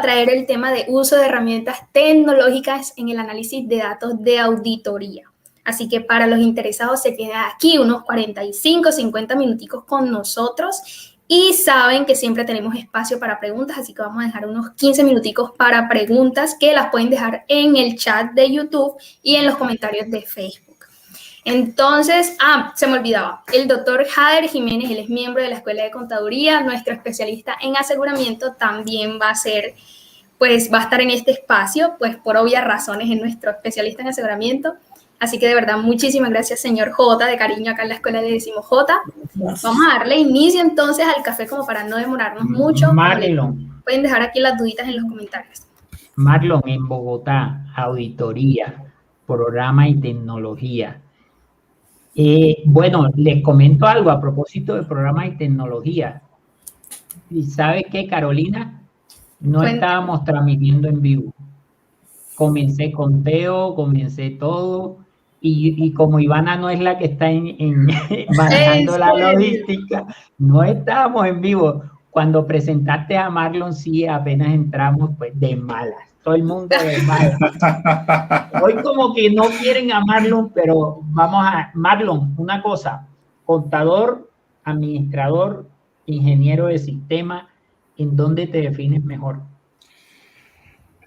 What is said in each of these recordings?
traer el tema de uso de herramientas tecnológicas en el análisis de datos de auditoría. Así que para los interesados se queda aquí unos 45, 50 minuticos con nosotros y saben que siempre tenemos espacio para preguntas, así que vamos a dejar unos 15 minuticos para preguntas que las pueden dejar en el chat de YouTube y en los comentarios de Facebook. Entonces, se me olvidaba, el doctor Jader Jiménez, él es miembro de la Escuela de Contaduría, nuestro especialista en aseguramiento, también va a estar en este espacio, pues por obvias razones es nuestro especialista en aseguramiento. Así que de verdad, muchísimas gracias, señor J, de cariño acá en la escuela le decimos J. Vamos a darle inicio entonces al café como para no demorarnos mucho. Marlon. Pueden dejar aquí las duditas en los comentarios. Marlon, en Bogotá, auditoría, programa y tecnología. Bueno, les comento algo a propósito de programa y tecnología. ¿Y sabe qué, Carolina? No estábamos transmitiendo en vivo. Comencé conteo, comencé todo, y como Ivana no es la que está manejando la logística, no estábamos en vivo. Cuando presentaste a Marlon, sí, apenas entramos, pues de malas. Todo el mundo de malas. Hoy como que no quieren a Marlon, pero vamos a... Marlon, una cosa, contador, administrador, ingeniero de sistema, ¿en dónde te defines mejor?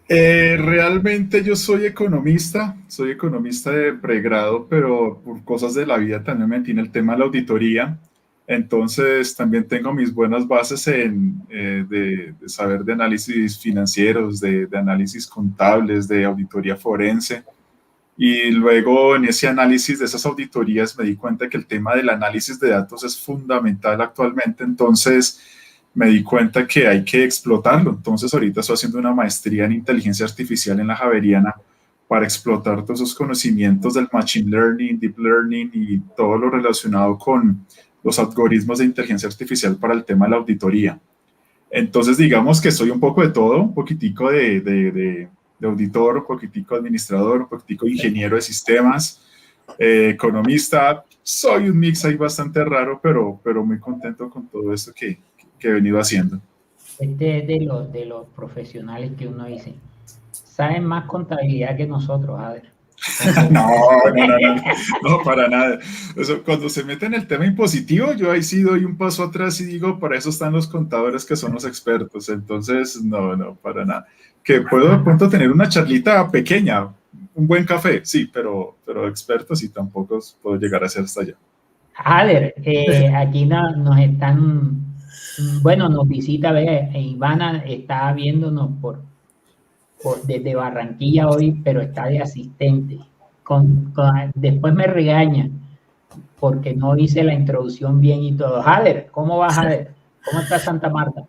Realmente yo soy economista de pregrado, pero por cosas de la vida también me metí en el tema de la auditoría. Entonces también tengo mis buenas bases de saber de análisis financieros, de análisis contables, de auditoría forense. Y luego en ese análisis de esas auditorías me di cuenta que el tema del análisis de datos es fundamental actualmente. Entonces me di cuenta que hay que explotarlo. Entonces ahorita estoy haciendo una maestría en inteligencia artificial en la Javeriana para explotar todos esos conocimientos del machine learning, deep learning y todo lo relacionado con los algoritmos de inteligencia artificial para el tema de la auditoría. Entonces digamos que soy un poco de todo, un poquitico de auditor, un poquitico administrador, un poquitico ingeniero de sistemas, economista. Soy un mix ahí bastante raro, pero muy contento con todo esto que he venido haciendo. Este es de los profesionales que uno dice, saben más contabilidad que nosotros, a ver. No, para nada. Eso, cuando se mete en el tema impositivo, yo ahí sí doy un paso atrás y digo, para eso están los contadores que son los expertos. Entonces, no, para nada. Que puedo de pronto tener una charlita pequeña, un buen café, sí, pero expertos y tampoco puedo llegar a ser hasta allá. Jader, aquí nos están, bueno, nos visita, Ivana está viéndonos desde Barranquilla hoy, pero está de asistente. Después me regaña porque no hice la introducción bien y todo. Jader, ¿cómo va, Jader? ¿Cómo está Santa Marta?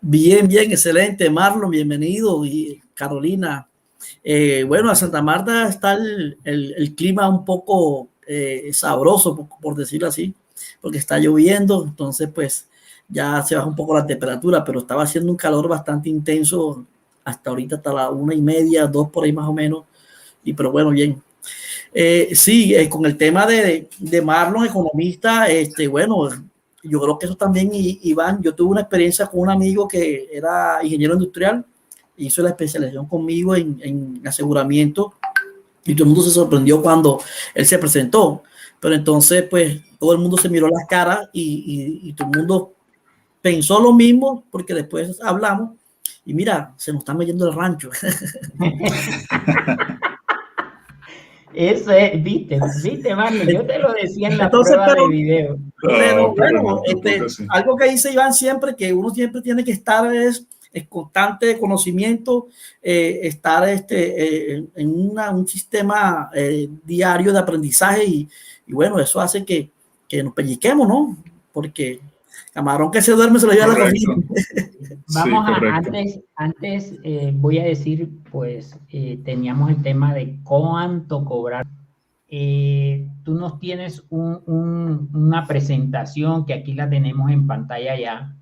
Bien, excelente. Marlon, bienvenido. Y Carolina. Bueno, a Santa Marta está el clima un poco sabroso, por decirlo así, porque está lloviendo, entonces pues ya se baja un poco la temperatura, pero estaba haciendo un calor bastante intenso hasta ahorita, hasta las 1:30, 2 por ahí más o menos, pero bueno, bien. Sí, con el tema de Marlon, economista, bueno, yo creo que eso también, Iván, yo tuve una experiencia con un amigo que era ingeniero industrial, hizo la especialización conmigo en aseguramiento y todo el mundo se sorprendió cuando él se presentó, pero entonces pues todo el mundo se miró las caras y todo el mundo pensó lo mismo porque después hablamos y mira, se nos está metiendo el rancho. Eso es, viste, Marlon, yo te lo decía en la prueba de video. Pero bueno, algo que dice Iván siempre, que uno siempre tiene que estar es constante de conocimiento, estar en un sistema diario de aprendizaje y bueno, eso hace que nos pellizquemos, ¿no? Porque camarón que se duerme se lo lleva a la cocina. Vamos antes voy a decir, pues teníamos el tema de cuánto cobrar. Tú nos tienes una presentación que aquí la tenemos en pantalla ya.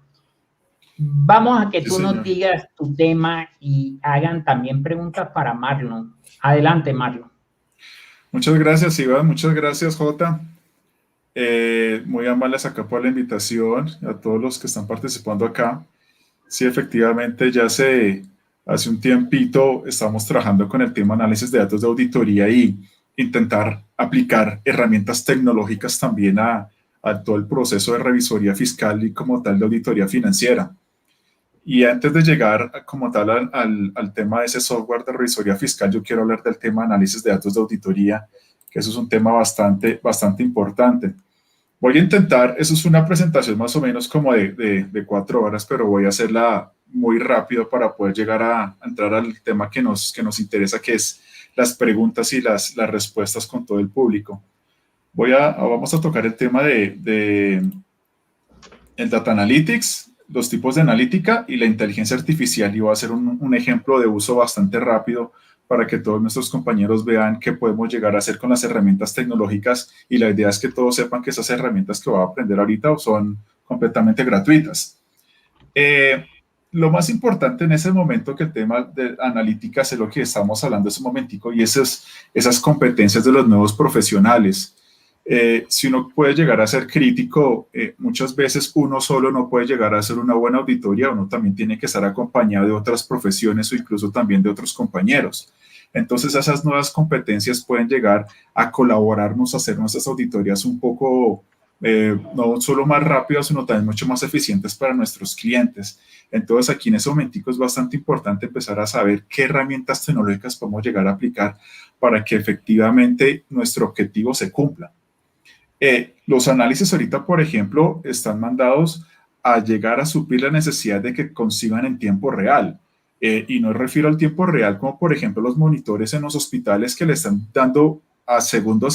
Vamos a que tú nos digas tu tema y hagan también preguntas para Marlon. Adelante, Marlon. Muchas gracias, Iván. Muchas gracias, Jota. Muy amables acá por la invitación a todos los que están participando acá. Sí, efectivamente ya se Hace un tiempito estamos trabajando con el tema análisis de datos de auditoría y intentar aplicar herramientas tecnológicas también a todo el proceso de revisoría fiscal y como tal de auditoría financiera. Y antes de llegar como tal al tema de ese software de revisoría fiscal, yo quiero hablar del tema de análisis de datos de auditoría, que eso es un tema bastante importante. Voy a intentar, eso es una presentación más o menos como de 4 horas, pero voy a hacerla muy rápido para poder llegar a entrar al tema que nos interesa, que es las preguntas y las respuestas con todo el público. Vamos a tocar el tema el Data Analytics, los tipos de analítica y la inteligencia artificial, y voy a hacer un ejemplo de uso bastante rápido para que todos nuestros compañeros vean qué podemos llegar a hacer con las herramientas tecnológicas, y la idea es que todos sepan que esas herramientas que voy a aprender ahorita son completamente gratuitas. Lo más importante en ese momento que el tema de analítica es lo que estamos hablando hace un momentico, y esas competencias de los nuevos profesionales. Si uno puede llegar a ser crítico, muchas veces uno solo no puede llegar a hacer una buena auditoría, uno también tiene que estar acompañado de otras profesiones o incluso también de otros compañeros. Entonces esas nuevas competencias pueden llegar a colaborarnos a hacer nuestras auditorías un poco, no solo más rápidas, sino también mucho más eficientes para nuestros clientes. Entonces aquí en ese momentico es bastante importante empezar a saber qué herramientas tecnológicas podemos llegar a aplicar para que efectivamente nuestro objetivo se cumpla. Los análisis ahorita, por ejemplo, están mandados a llegar a suplir la necesidad de que consigan en tiempo real. Y no me refiero al tiempo real como, por ejemplo, los monitores en los hospitales que le están dando a segundo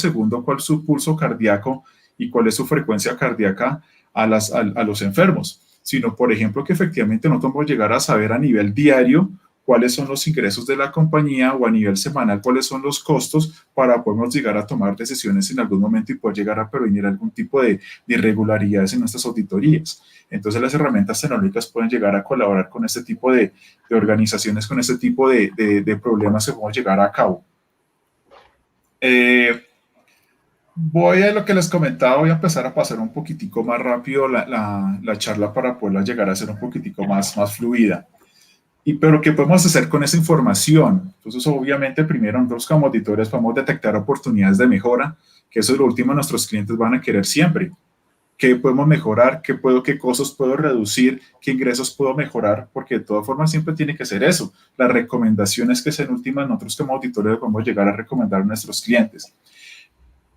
cuál es su pulso cardíaco y cuál es su frecuencia cardíaca a los enfermos, sino, por ejemplo, que efectivamente nosotros podemos llegar a saber a nivel diario cuáles son los ingresos de la compañía o a nivel semanal cuáles son los costos para podernos llegar a tomar decisiones en algún momento y poder llegar a prevenir algún tipo de irregularidades en nuestras auditorías. Entonces las herramientas tecnológicas pueden llegar a colaborar con este tipo de organizaciones, con este tipo de problemas que podemos llegar a cabo. Voy a lo que les comentaba, voy a empezar a pasar un poquitico más rápido la charla para poderla llegar a ser un poquitico más fluida. Pero ¿qué podemos hacer con esa información? Entonces, obviamente, primero nosotros como auditores vamos a detectar oportunidades de mejora, que eso es lo último que nuestros clientes van a querer siempre. ¿Qué podemos mejorar? ¿Qué costos puedo reducir? ¿Qué ingresos puedo mejorar? Porque de todas formas siempre tiene que ser eso. Las recomendaciones que en últimas nosotros como auditores podemos llegar a recomendar a nuestros clientes.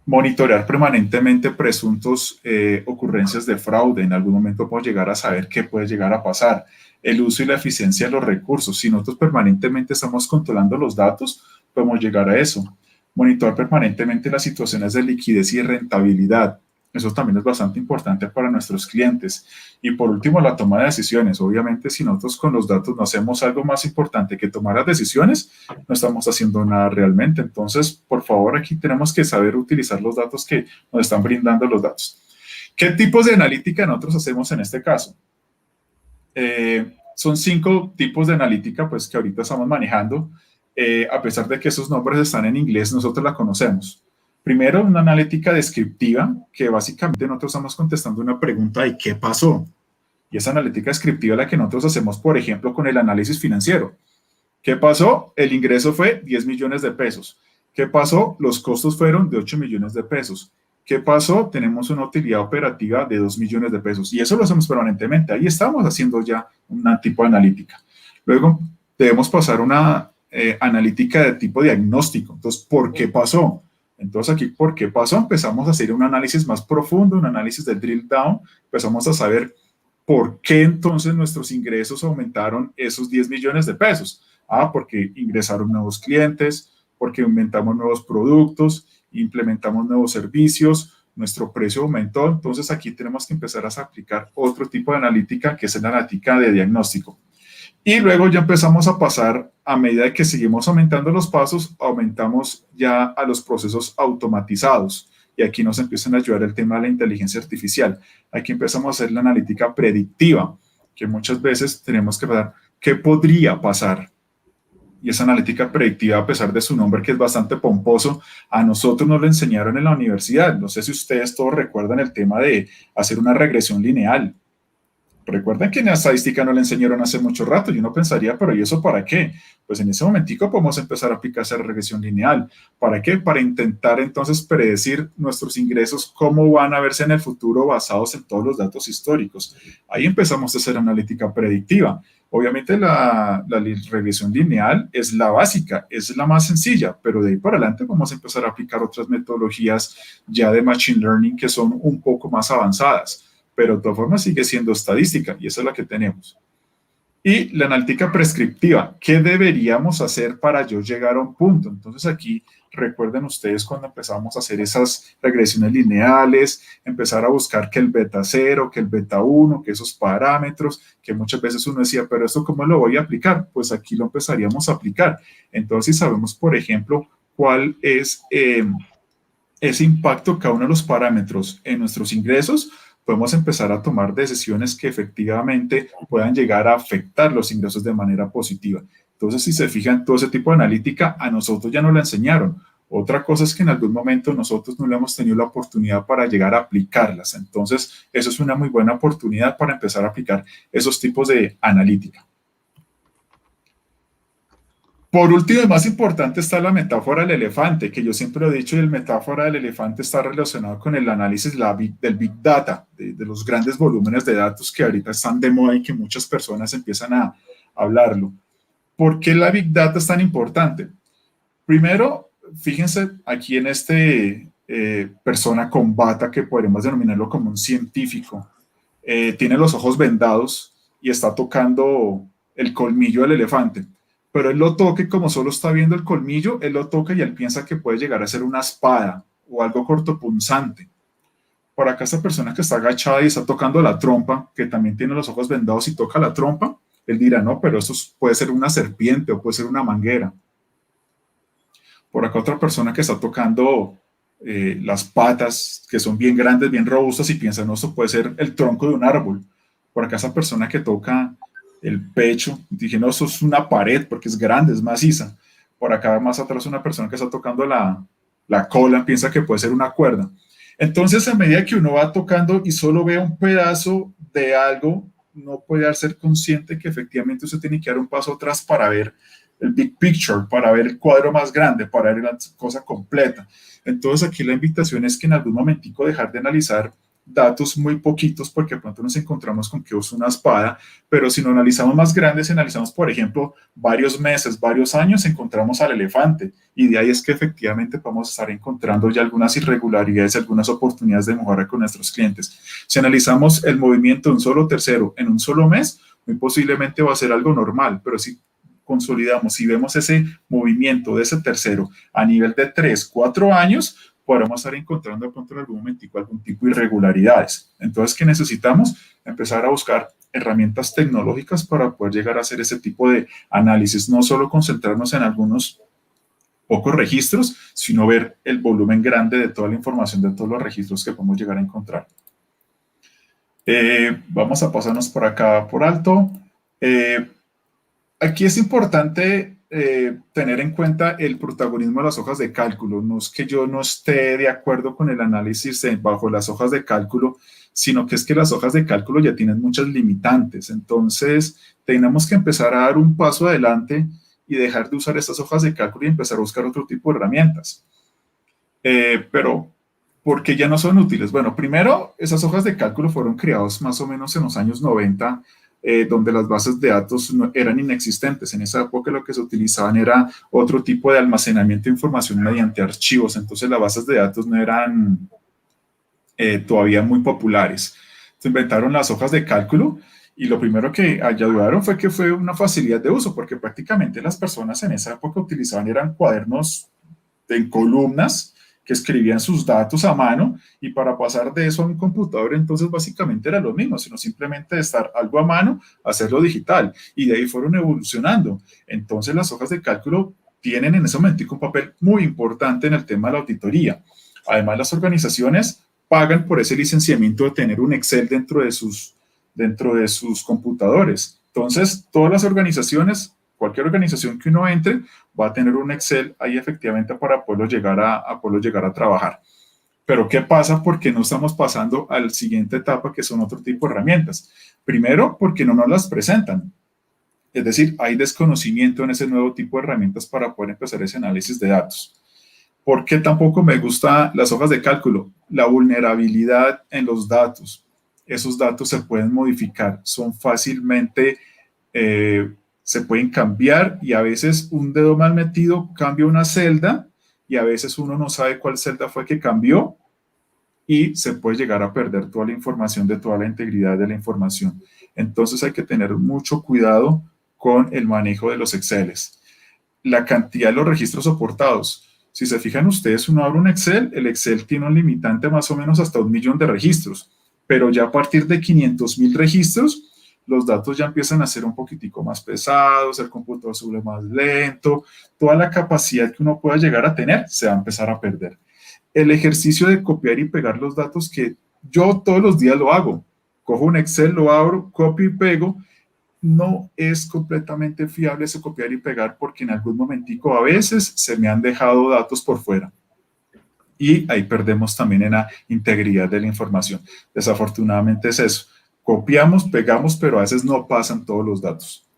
Monitorear permanentemente presuntos ocurrencias de fraude. En algún momento podemos llegar a saber qué puede llegar a pasar. El uso y la eficiencia de los recursos. Si nosotros permanentemente estamos controlando los datos, podemos llegar a eso. Monitorear permanentemente las situaciones de liquidez y rentabilidad. Eso también es bastante importante para nuestros clientes. Y por último, la toma de decisiones. Obviamente, si nosotros con los datos no hacemos algo más importante que tomar las decisiones, no estamos haciendo nada realmente. Entonces, por favor, aquí tenemos que saber utilizar los datos que nos están brindando los datos. ¿Qué tipos de analítica nosotros hacemos en este caso? Son 5 tipos de analítica pues, que ahorita estamos manejando. A pesar de que esos nombres están en inglés, nosotros la conocemos. Primero, una analítica descriptiva, que básicamente nosotros estamos contestando una pregunta de qué pasó. Y esa analítica descriptiva es la que nosotros hacemos, por ejemplo, con el análisis financiero. ¿Qué pasó? El ingreso fue 10 millones de pesos. ¿Qué pasó? Los costos fueron de 8 millones de pesos. ¿Qué pasó? Tenemos una utilidad operativa de 2 millones de pesos. Y eso lo hacemos permanentemente. Ahí estamos haciendo ya un tipo de analítica. Luego, debemos pasar una analítica de tipo diagnóstico. Entonces, ¿por qué pasó? Entonces aquí, ¿por qué pasó? Empezamos a hacer un análisis más profundo, un análisis de drill down. Empezamos a saber por qué entonces nuestros ingresos aumentaron esos 10 millones de pesos. Porque ingresaron nuevos clientes, porque inventamos nuevos productos, implementamos nuevos servicios, nuestro precio aumentó. Entonces aquí tenemos que empezar a aplicar otro tipo de analítica, que es la analítica de diagnóstico. Y luego ya empezamos a pasar, a medida que seguimos aumentando los pasos, aumentamos ya a los procesos automatizados. Y aquí nos empiezan a ayudar el tema de la inteligencia artificial. Aquí empezamos a hacer la analítica predictiva, que muchas veces tenemos que ver qué podría pasar. Y esa analítica predictiva, a pesar de su nombre, que es bastante pomposo, a nosotros nos lo enseñaron en la universidad. No sé si ustedes todos recuerdan el tema de hacer una regresión lineal. Recuerden que en la estadística no le enseñaron hace mucho rato y uno pensaría, pero ¿y eso para qué? Pues en ese momentico podemos empezar a aplicar esa regresión lineal. ¿Para qué? Para intentar entonces predecir nuestros ingresos, cómo van a verse en el futuro basados en todos los datos históricos. Ahí empezamos a hacer analítica predictiva. Obviamente la regresión lineal es la básica, es la más sencilla, pero de ahí para adelante vamos a empezar a aplicar otras metodologías ya de Machine Learning que son un poco más avanzadas, pero de todas formas sigue siendo estadística y esa es la que tenemos. Y la analítica prescriptiva, ¿qué deberíamos hacer para yo llegar a un punto? Entonces aquí recuerden ustedes cuando empezamos a hacer esas regresiones lineales, empezar a buscar que el beta 0, que el beta 1, que esos parámetros, que muchas veces uno decía, pero ¿esto cómo lo voy a aplicar? Pues aquí lo empezaríamos a aplicar. Entonces, si sabemos, por ejemplo, cuál es ese impacto cada uno de los parámetros en nuestros ingresos, podemos empezar a tomar decisiones que efectivamente puedan llegar a afectar los ingresos de manera positiva. Entonces, si se fijan, todo ese tipo de analítica a nosotros ya nos la enseñaron. Otra cosa es que en algún momento nosotros no le hemos tenido la oportunidad para llegar a aplicarlas. Entonces, eso es una muy buena oportunidad para empezar a aplicar esos tipos de analítica. Por último, y más importante, está la metáfora del elefante, que yo siempre lo he dicho, y la metáfora del elefante está relacionado con el análisis del Big Data, de los grandes volúmenes de datos que ahorita están de moda y que muchas personas empiezan a hablarlo. ¿Por qué la Big Data es tan importante? Primero, fíjense aquí en este persona con bata, que podríamos denominarlo como un científico, tiene los ojos vendados y está tocando el colmillo del elefante. Pero él lo toca y como solo está viendo el colmillo, él lo toca y él piensa que puede llegar a ser una espada o algo cortopunzante. Por acá esta persona que está agachada y está tocando la trompa, que también tiene los ojos vendados y toca la trompa, él dirá, no, pero eso puede ser una serpiente o puede ser una manguera. Por acá otra persona que está tocando las patas, que son bien grandes, bien robustas, y piensa, no, eso puede ser el tronco de un árbol. Por acá esa persona que toca el pecho, dije, no, eso es una pared porque es grande, es maciza. Por acá más atrás una persona que está tocando la cola, piensa que puede ser una cuerda. Entonces, a medida que uno va tocando y solo ve un pedazo de algo, no puede ser consciente que efectivamente usted tiene que dar un paso atrás para ver el big picture, para ver el cuadro más grande, para ver la cosa completa. Entonces, aquí la invitación es que en algún momentico dejar de analizar datos muy poquitos, porque de pronto nos encontramos con que usa una espada, pero si lo analizamos más grandes, si analizamos, por ejemplo, varios meses, varios años, encontramos al elefante, y de ahí es que efectivamente vamos a estar encontrando ya algunas irregularidades, algunas oportunidades de mejora con nuestros clientes. Si analizamos el movimiento de un solo tercero en un solo mes, muy posiblemente va a ser algo normal, pero si consolidamos, si vemos ese movimiento de ese tercero a nivel de 3, 4 años, podremos estar encontrando de pronto en algún momentico algún tipo de irregularidades. Entonces, ¿qué necesitamos? Empezar a buscar herramientas tecnológicas para poder llegar a hacer ese tipo de análisis, no solo concentrarnos en algunos pocos registros, sino ver el volumen grande de toda la información de todos los registros que podemos llegar a encontrar. Vamos a pasarnos por acá por alto. Aquí es importante tener en cuenta el protagonismo de las hojas de cálculo. No es que yo no esté de acuerdo con el análisis bajo las hojas de cálculo, sino que es que las hojas de cálculo ya tienen muchas limitantes. Entonces, tenemos que empezar a dar un paso adelante y dejar de usar estas hojas de cálculo y empezar a buscar otro tipo de herramientas. Pero, ¿por qué ya no son útiles? Bueno, primero, esas hojas de cálculo fueron creadas más o menos en los años 90, donde las bases de datos eran inexistentes. En esa época lo que se utilizaban era otro tipo de almacenamiento de información mediante archivos, entonces las bases de datos no eran todavía muy populares. Se inventaron las hojas de cálculo y lo primero que ayudaron fue que fue una facilidad de uso, porque prácticamente las personas en esa época utilizaban eran cuadernos en columnas que escribían sus datos a mano, y para pasar de eso a un computador, entonces básicamente era lo mismo, sino simplemente de estar algo a mano, hacerlo digital, y de ahí fueron evolucionando. Entonces las hojas de cálculo tienen en ese momento un papel muy importante en el tema de la auditoría. Además, las organizaciones pagan por ese licenciamiento de tener un Excel dentro de sus computadores. Entonces, todas las organizaciones, cualquier organización que uno entre, va a tener un Excel ahí efectivamente para poderlo llegar a trabajar. Pero ¿qué pasa? Porque no estamos pasando a la siguiente etapa, que son otro tipo de herramientas. Primero, porque no nos las presentan. Es decir, hay desconocimiento en ese nuevo tipo de herramientas para poder empezar ese análisis de datos. ¿Por qué tampoco me gustan las hojas de cálculo? La vulnerabilidad en los datos. Esos datos se pueden modificar, son fácilmente, se pueden cambiar, y a veces un dedo mal metido cambia una celda y a veces uno no sabe cuál celda fue que cambió y se puede llegar a perder toda la información, de toda la integridad de la información. Entonces hay que tener mucho cuidado con el manejo de los Exceles. La cantidad de los registros soportados. Si se fijan ustedes, uno abre un Excel, el Excel tiene un limitante más o menos hasta 1 millón de registros, pero ya a partir de 500.000 registros, los datos ya empiezan a ser un poquitico más pesados, el computador sube más lento, toda la capacidad que uno pueda llegar a tener se va a empezar a perder. El ejercicio de copiar y pegar los datos, que yo todos los días lo hago, cojo un Excel, lo abro, copio y pego, no es completamente fiable ese copiar y pegar, porque en algún momentico a veces se me han dejado datos por fuera. Y ahí perdemos también en la integridad de la información. Desafortunadamente es eso. Copiamos, pegamos, pero a veces no pasan todos los datos.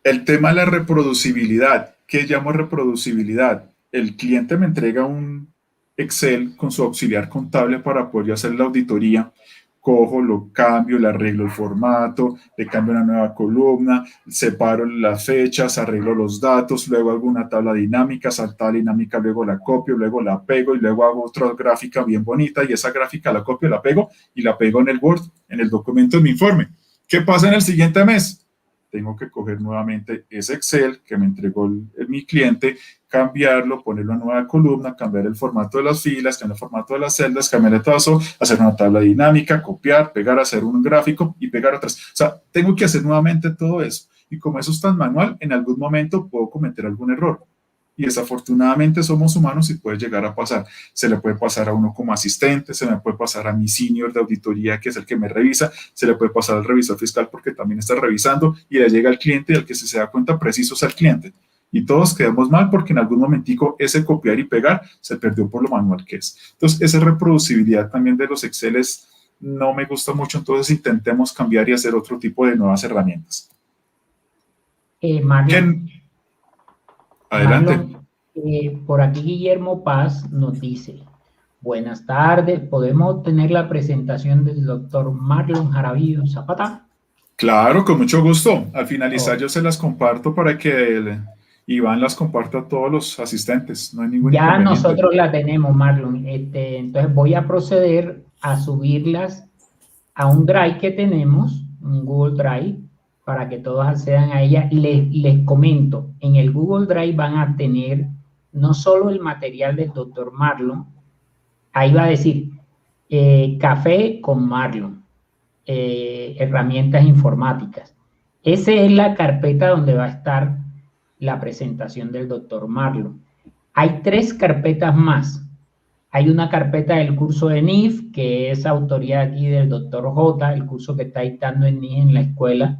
El tema de la reproducibilidad. ¿Qué llamo reproducibilidad? El cliente me entrega un Excel con su auxiliar contable para poder hacer la auditoría. Cojo, lo cambio, le arreglo el formato, le cambio una nueva columna, separo las fechas, arreglo los datos, luego hago una tabla dinámica, tabla dinámica, luego la copio, luego la pego y luego hago otra gráfica bien bonita, y esa gráfica la copio, la pego y la pego en el Word, en el documento de mi informe. ¿Qué pasa en el siguiente mes? Tengo que coger nuevamente ese Excel que me entregó mi cliente, cambiarlo, ponerlo en nueva columna, cambiar el formato de las filas, cambiar el formato de las celdas, cambiar el trazo, hacer una tabla dinámica, copiar, pegar, hacer un gráfico y pegar atrás. O sea, tengo que hacer nuevamente todo eso. Y como eso es tan manual, en algún momento puedo cometer algún error. Y desafortunadamente somos humanos y puede llegar a pasar. Se le puede pasar a uno como asistente, se me puede pasar a mi senior de auditoría, que es el que me revisa, se le puede pasar al revisor fiscal porque también está revisando, y le llega al cliente, y al que se da cuenta preciso es al cliente. Y todos quedamos mal porque en algún momentico ese copiar y pegar se perdió por lo manual que es. Entonces, esa reproducibilidad también de los Exceles no me gusta mucho, entonces intentemos cambiar y hacer otro tipo de nuevas herramientas. Marlon, adelante. Marlon, por aquí Guillermo Paz nos dice: buenas tardes, ¿podemos tener la presentación del doctor Marlon Jaramillo Zapata? Claro, con mucho gusto. Al finalizar yo se las comparto para que Iván las comparta a todos los asistentes. No hay ningún inconveniente. Ya nosotros la tenemos, Marlon. Entonces voy a proceder a subirlas a un Drive que tenemos, un Google Drive, para que todos accedan a ella. Les comento, en el Google Drive van a tener no solo el material del doctor Marlon, ahí va a decir Café con Marlon, herramientas informáticas. Esa es la carpeta donde va a estar la presentación del doctor Marlon. Hay 3 carpetas más. Hay una carpeta del curso de NIF, que es autoría aquí del doctor J, el curso que está dictando en NIF en la escuela.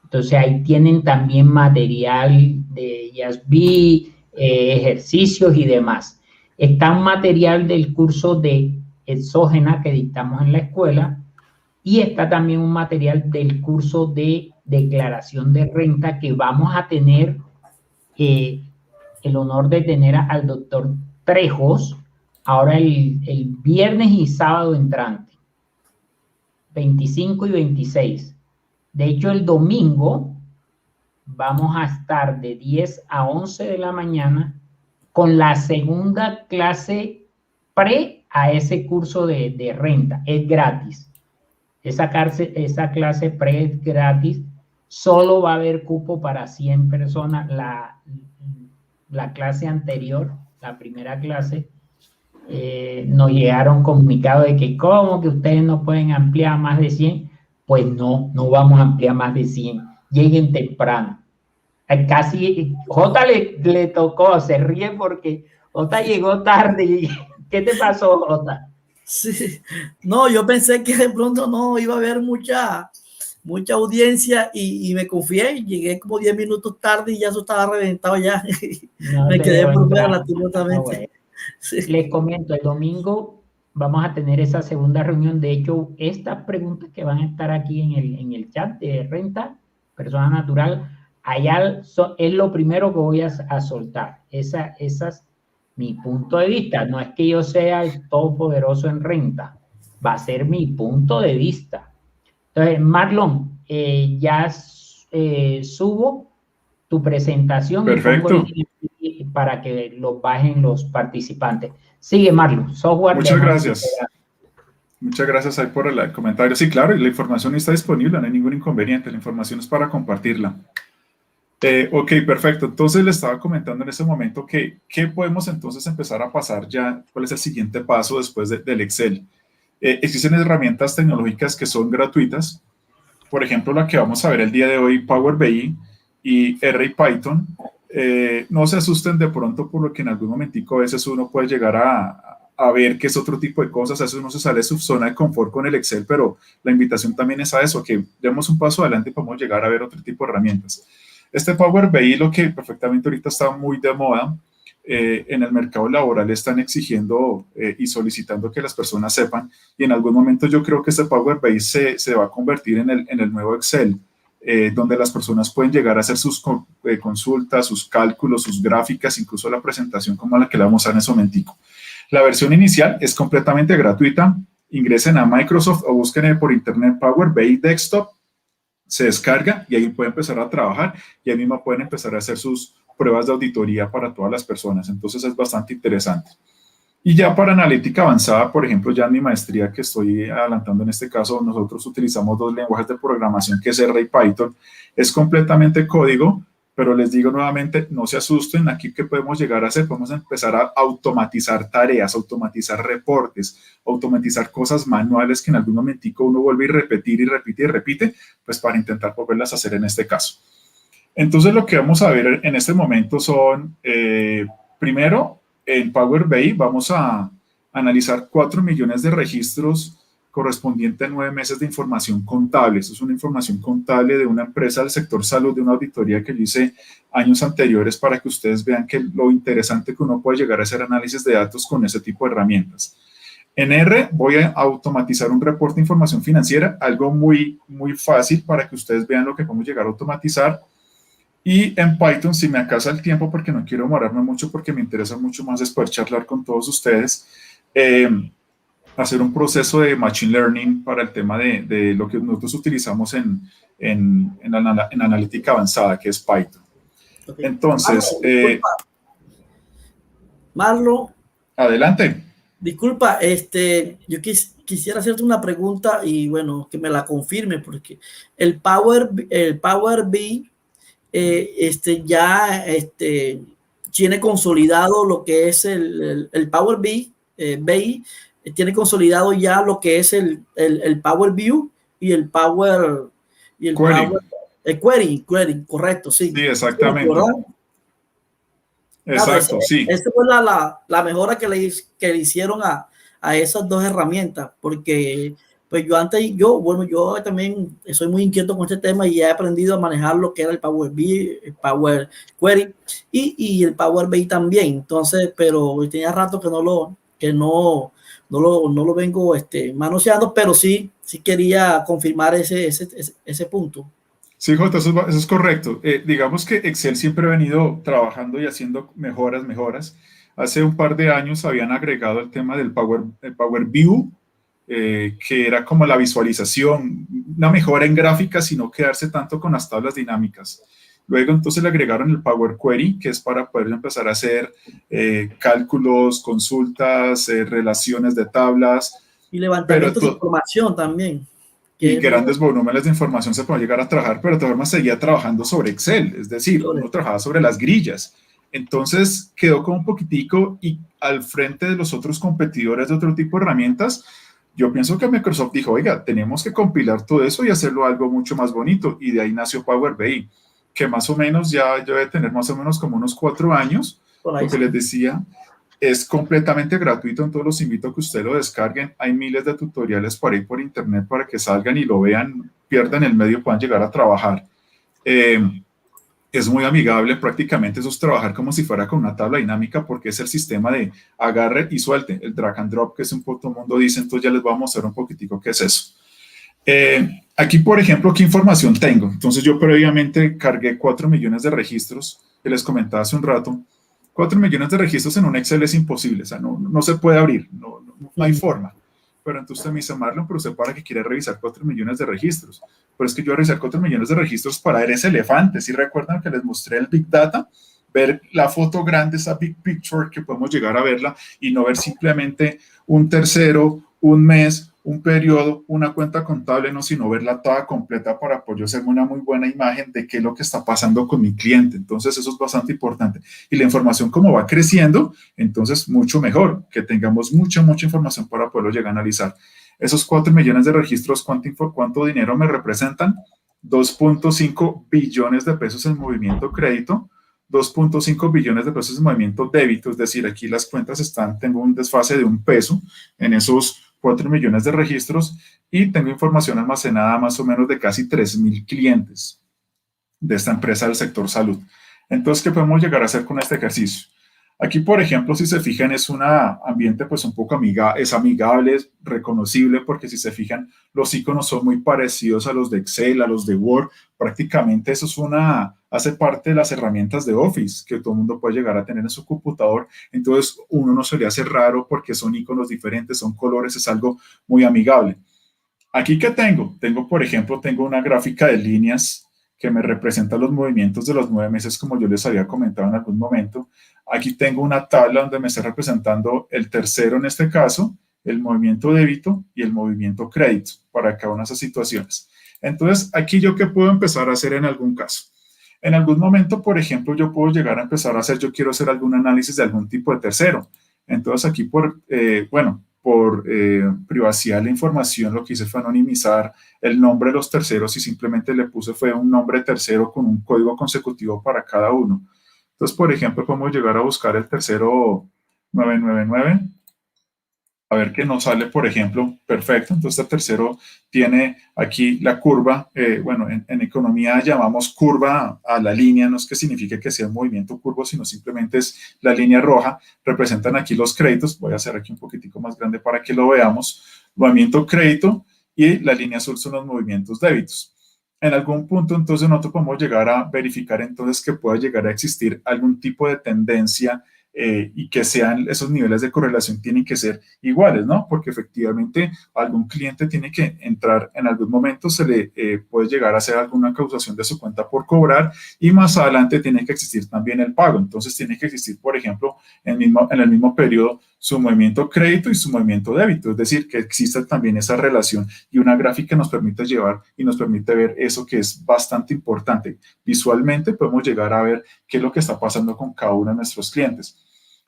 Entonces ahí tienen también material de IASB, ejercicios y demás. Está un material del curso de exógena que dictamos en la escuela, y está también un material del curso de declaración de renta que vamos a tener el honor de tener al doctor Trejos ahora el viernes y sábado entrante, 25 y 26. De hecho, el domingo vamos a estar de 10 a 11 de la mañana con la segunda clase pre a ese curso de renta. Es gratis. Esa clase pre es gratis. Solo va a haber cupo para 100 personas. La clase anterior, la primera clase, nos llegaron comunicados de que ¿cómo que ustedes no pueden ampliar más de 100? Pues no vamos a ampliar más de 100. Lleguen temprano. Casi, Jota le tocó, se ríe porque Jota llegó tarde. ¿Qué te pasó, Jota? Sí, no, yo pensé que de pronto no iba a haber mucha audiencia y me confié, llegué como 10 minutos tarde y ya eso estaba reventado ya. No, me quedé por fuera lastimosamente. Sí. Les comento, el domingo vamos a tener esa segunda reunión. De hecho, estas preguntas que van a estar aquí en el chat de renta, persona natural, allá es lo primero que voy a soltar. Esa es mi punto de vista. No es que yo sea el todopoderoso en renta, va a ser mi punto de vista. Entonces, Marlon, ya subo tu presentación y pongo el Perfecto. link para que lo bajen los participantes. Sigue, Marlon, software Muchas de análisis. gracias. Muchas gracias ahí por el comentario. Sí, claro, la información está disponible, no hay ningún inconveniente. La información es para compartirla. Ok, perfecto. Entonces le estaba comentando en ese momento que ¿qué podemos entonces empezar a pasar ya? ¿Cuál es el siguiente paso después del Excel? Existen herramientas tecnológicas que son gratuitas. Por ejemplo, la que vamos a ver el día de hoy, Power BI y R y Python. No se asusten de pronto por lo que en algún momentico a veces uno puede llegar a ver que es otro tipo de cosas, a veces uno se sale de su zona de confort con el Excel, pero la invitación también es a eso, que demos un paso adelante y podemos llegar a ver otro tipo de herramientas. Este Power BI, lo que perfectamente ahorita está muy de moda, en el mercado laboral están exigiendo y solicitando que las personas sepan, y en algún momento yo creo que este Power BI se va a convertir en el nuevo Excel, donde las personas pueden llegar a hacer sus consultas, sus cálculos, sus gráficas, incluso la presentación como la que le vamos a dar en ese momentico. La versión inicial es completamente gratuita. Ingresen a Microsoft o busquen por internet Power BI Desktop, se descarga y ahí pueden empezar a trabajar y ahí mismo pueden empezar a hacer sus pruebas de auditoría para todas las personas. Entonces es bastante interesante. Y ya para analítica avanzada, por ejemplo, ya en mi maestría que estoy adelantando en este caso, nosotros utilizamos dos lenguajes de programación que es R y Python. Es completamente código, pero les digo nuevamente, no se asusten, aquí ¿qué podemos llegar a hacer? Podemos empezar a automatizar tareas, automatizar reportes, automatizar cosas manuales que en algún momentico uno vuelve a repetir y repite y repite, pues para intentar volverlas a hacer en este caso. Entonces lo que vamos a ver en este momento son, primero, en Power BI vamos a analizar 4 millones de registros correspondiente a 9 meses de información contable. Eso es una información contable de una empresa del sector salud, de una auditoría que yo hice años anteriores para que ustedes vean que lo interesante que uno puede llegar a hacer análisis de datos con ese tipo de herramientas. En R voy a automatizar un reporte de información financiera, algo muy, muy fácil para que ustedes vean lo que podemos llegar a automatizar. Y en Python, si me acasa el tiempo, porque no quiero demorarme mucho, porque me interesa mucho más después charlar con todos ustedes, hacer un proceso de Machine Learning para el tema de lo que nosotros utilizamos en analítica avanzada, que es Python. Okay. Entonces, Marlon, adelante. Disculpa, yo quisiera hacerte una pregunta y bueno, que me la confirme, porque el Power BI ya tiene consolidado lo que es el Power BI, tiene consolidado ya lo que es el Power View y el Power Query, correcto, sí. Sí, exactamente. Exacto, sí. Esa fue la mejora que le hicieron a esas dos herramientas, porque pues yo también soy muy inquieto con este tema y he aprendido a manejar lo que era el Power BI, el Power Query y el Power BI también. Entonces, pero tenía rato que no lo vengo manoseando, pero sí quería confirmar ese punto. Sí, Jota, eso es correcto. Digamos que Excel siempre ha venido trabajando y haciendo mejoras. Hace un par de años habían agregado el tema del Power View, que era como la visualización, una mejora en gráficas y no quedarse tanto con las tablas dinámicas. Luego entonces le agregaron el Power Query, que es para poder empezar a hacer cálculos, consultas, relaciones de tablas. Y levantamiento de información también. Y grandes volúmenes de información se pueden llegar a trabajar, pero de todas formas seguía trabajando sobre Excel, es decir, uno trabajaba sobre las grillas. Entonces quedó como un poquitico y al frente de los otros competidores de otro tipo de herramientas, yo pienso que Microsoft dijo, oiga, tenemos que compilar todo eso y hacerlo algo mucho más bonito, y de ahí nació Power BI, que más o menos ya debe tener más o menos como unos 4 años, lo que les decía. Es completamente gratuito, entonces los invito a que ustedes lo descarguen. Hay miles de tutoriales por ahí por internet para que salgan y lo vean, pierdan el medio, puedan llegar a trabajar. es muy amigable, prácticamente eso es trabajar como si fuera con una tabla dinámica porque es el sistema de agarre y suelte, el drag and drop, que es un poco todo el mundo dice, entonces ya les voy a mostrar un poquitico qué es eso. Aquí, por ejemplo, ¿qué información tengo? Entonces yo previamente cargué 4 millones de registros, que les comentaba hace un rato. 4 millones de registros en un Excel es imposible, o sea, no se puede abrir, no hay forma. Pero entonces usted me dice, Marlon, pero usted para qué quiere revisar 4 millones de registros. Pero es que yo voy a revisar 4 millones de registros para ver ese elefante. Si recuerdan que les mostré el Big Data, ver la foto grande, esa Big Picture, que podemos llegar a verla y no ver simplemente un tercero, un mes, un periodo, una cuenta contable, no, sino verla toda completa para poder hacerme una muy buena imagen de qué es lo que está pasando con mi cliente. Entonces, eso es bastante importante. Y la información, como va creciendo, entonces mucho mejor que tengamos mucha información para poderlo llegar a analizar. Esos 4 millones de registros, ¿cuánto dinero me representan? 2.5 billones de pesos en movimiento crédito, 2.5 billones de pesos en movimiento débito, es decir, aquí las cuentas tengo un desfase de $1 en esos 4 millones de registros y tengo información almacenada más o menos de casi 3.000 clientes de esta empresa del sector salud. Entonces, ¿qué podemos llegar a hacer con este ejercicio? Aquí, por ejemplo, si se fijan, es un ambiente pues un poco amigable, es reconocible, porque si se fijan, los iconos son muy parecidos a los de Excel, a los de Word. Prácticamente eso hace parte de las herramientas de Office que todo el mundo puede llegar a tener en su computador. Entonces, uno no se le hace raro porque son iconos diferentes, son colores, es algo muy amigable. Aquí, ¿qué tengo? Por ejemplo, tengo una gráfica de líneas que me representa los movimientos de los 9 meses, como yo les había comentado en algún momento. Aquí tengo una tabla donde me está representando el tercero, en este caso, el movimiento débito y el movimiento crédito para cada una de esas situaciones. Entonces, aquí yo qué puedo empezar a hacer en algún caso. En algún momento, por ejemplo, yo puedo llegar a empezar a yo quiero hacer algún análisis de algún tipo de tercero. Entonces, aquí por privacidad de la información, lo que hice fue anonimizar el nombre de los terceros y simplemente le puse fue un nombre tercero con un código consecutivo para cada uno. Entonces, por ejemplo, podemos llegar a buscar el tercero 999, a ver qué nos sale, por ejemplo. Perfecto, entonces el tercero tiene aquí la curva, en economía llamamos curva a la línea, no es que signifique que sea un movimiento curvo, sino simplemente es la línea roja, representan aquí los créditos, voy a hacer aquí un poquitico más grande para que lo veamos, movimiento crédito, y la línea azul son los movimientos débitos. En algún punto, entonces, nosotros podemos llegar a verificar entonces que pueda llegar a existir algún tipo de tendencia y que sean esos niveles de correlación tienen que ser iguales, ¿no? Porque efectivamente algún cliente tiene que entrar en algún momento, se le puede llegar a hacer alguna causación de su cuenta por cobrar y más adelante tiene que existir también el pago. Entonces tiene que existir, por ejemplo, en el mismo periodo su movimiento crédito y su movimiento débito, es decir, que exista también esa relación y una gráfica nos permite llevar y nos permite ver eso que es bastante importante. Visualmente podemos llegar a ver qué es lo que está pasando con cada uno de nuestros clientes.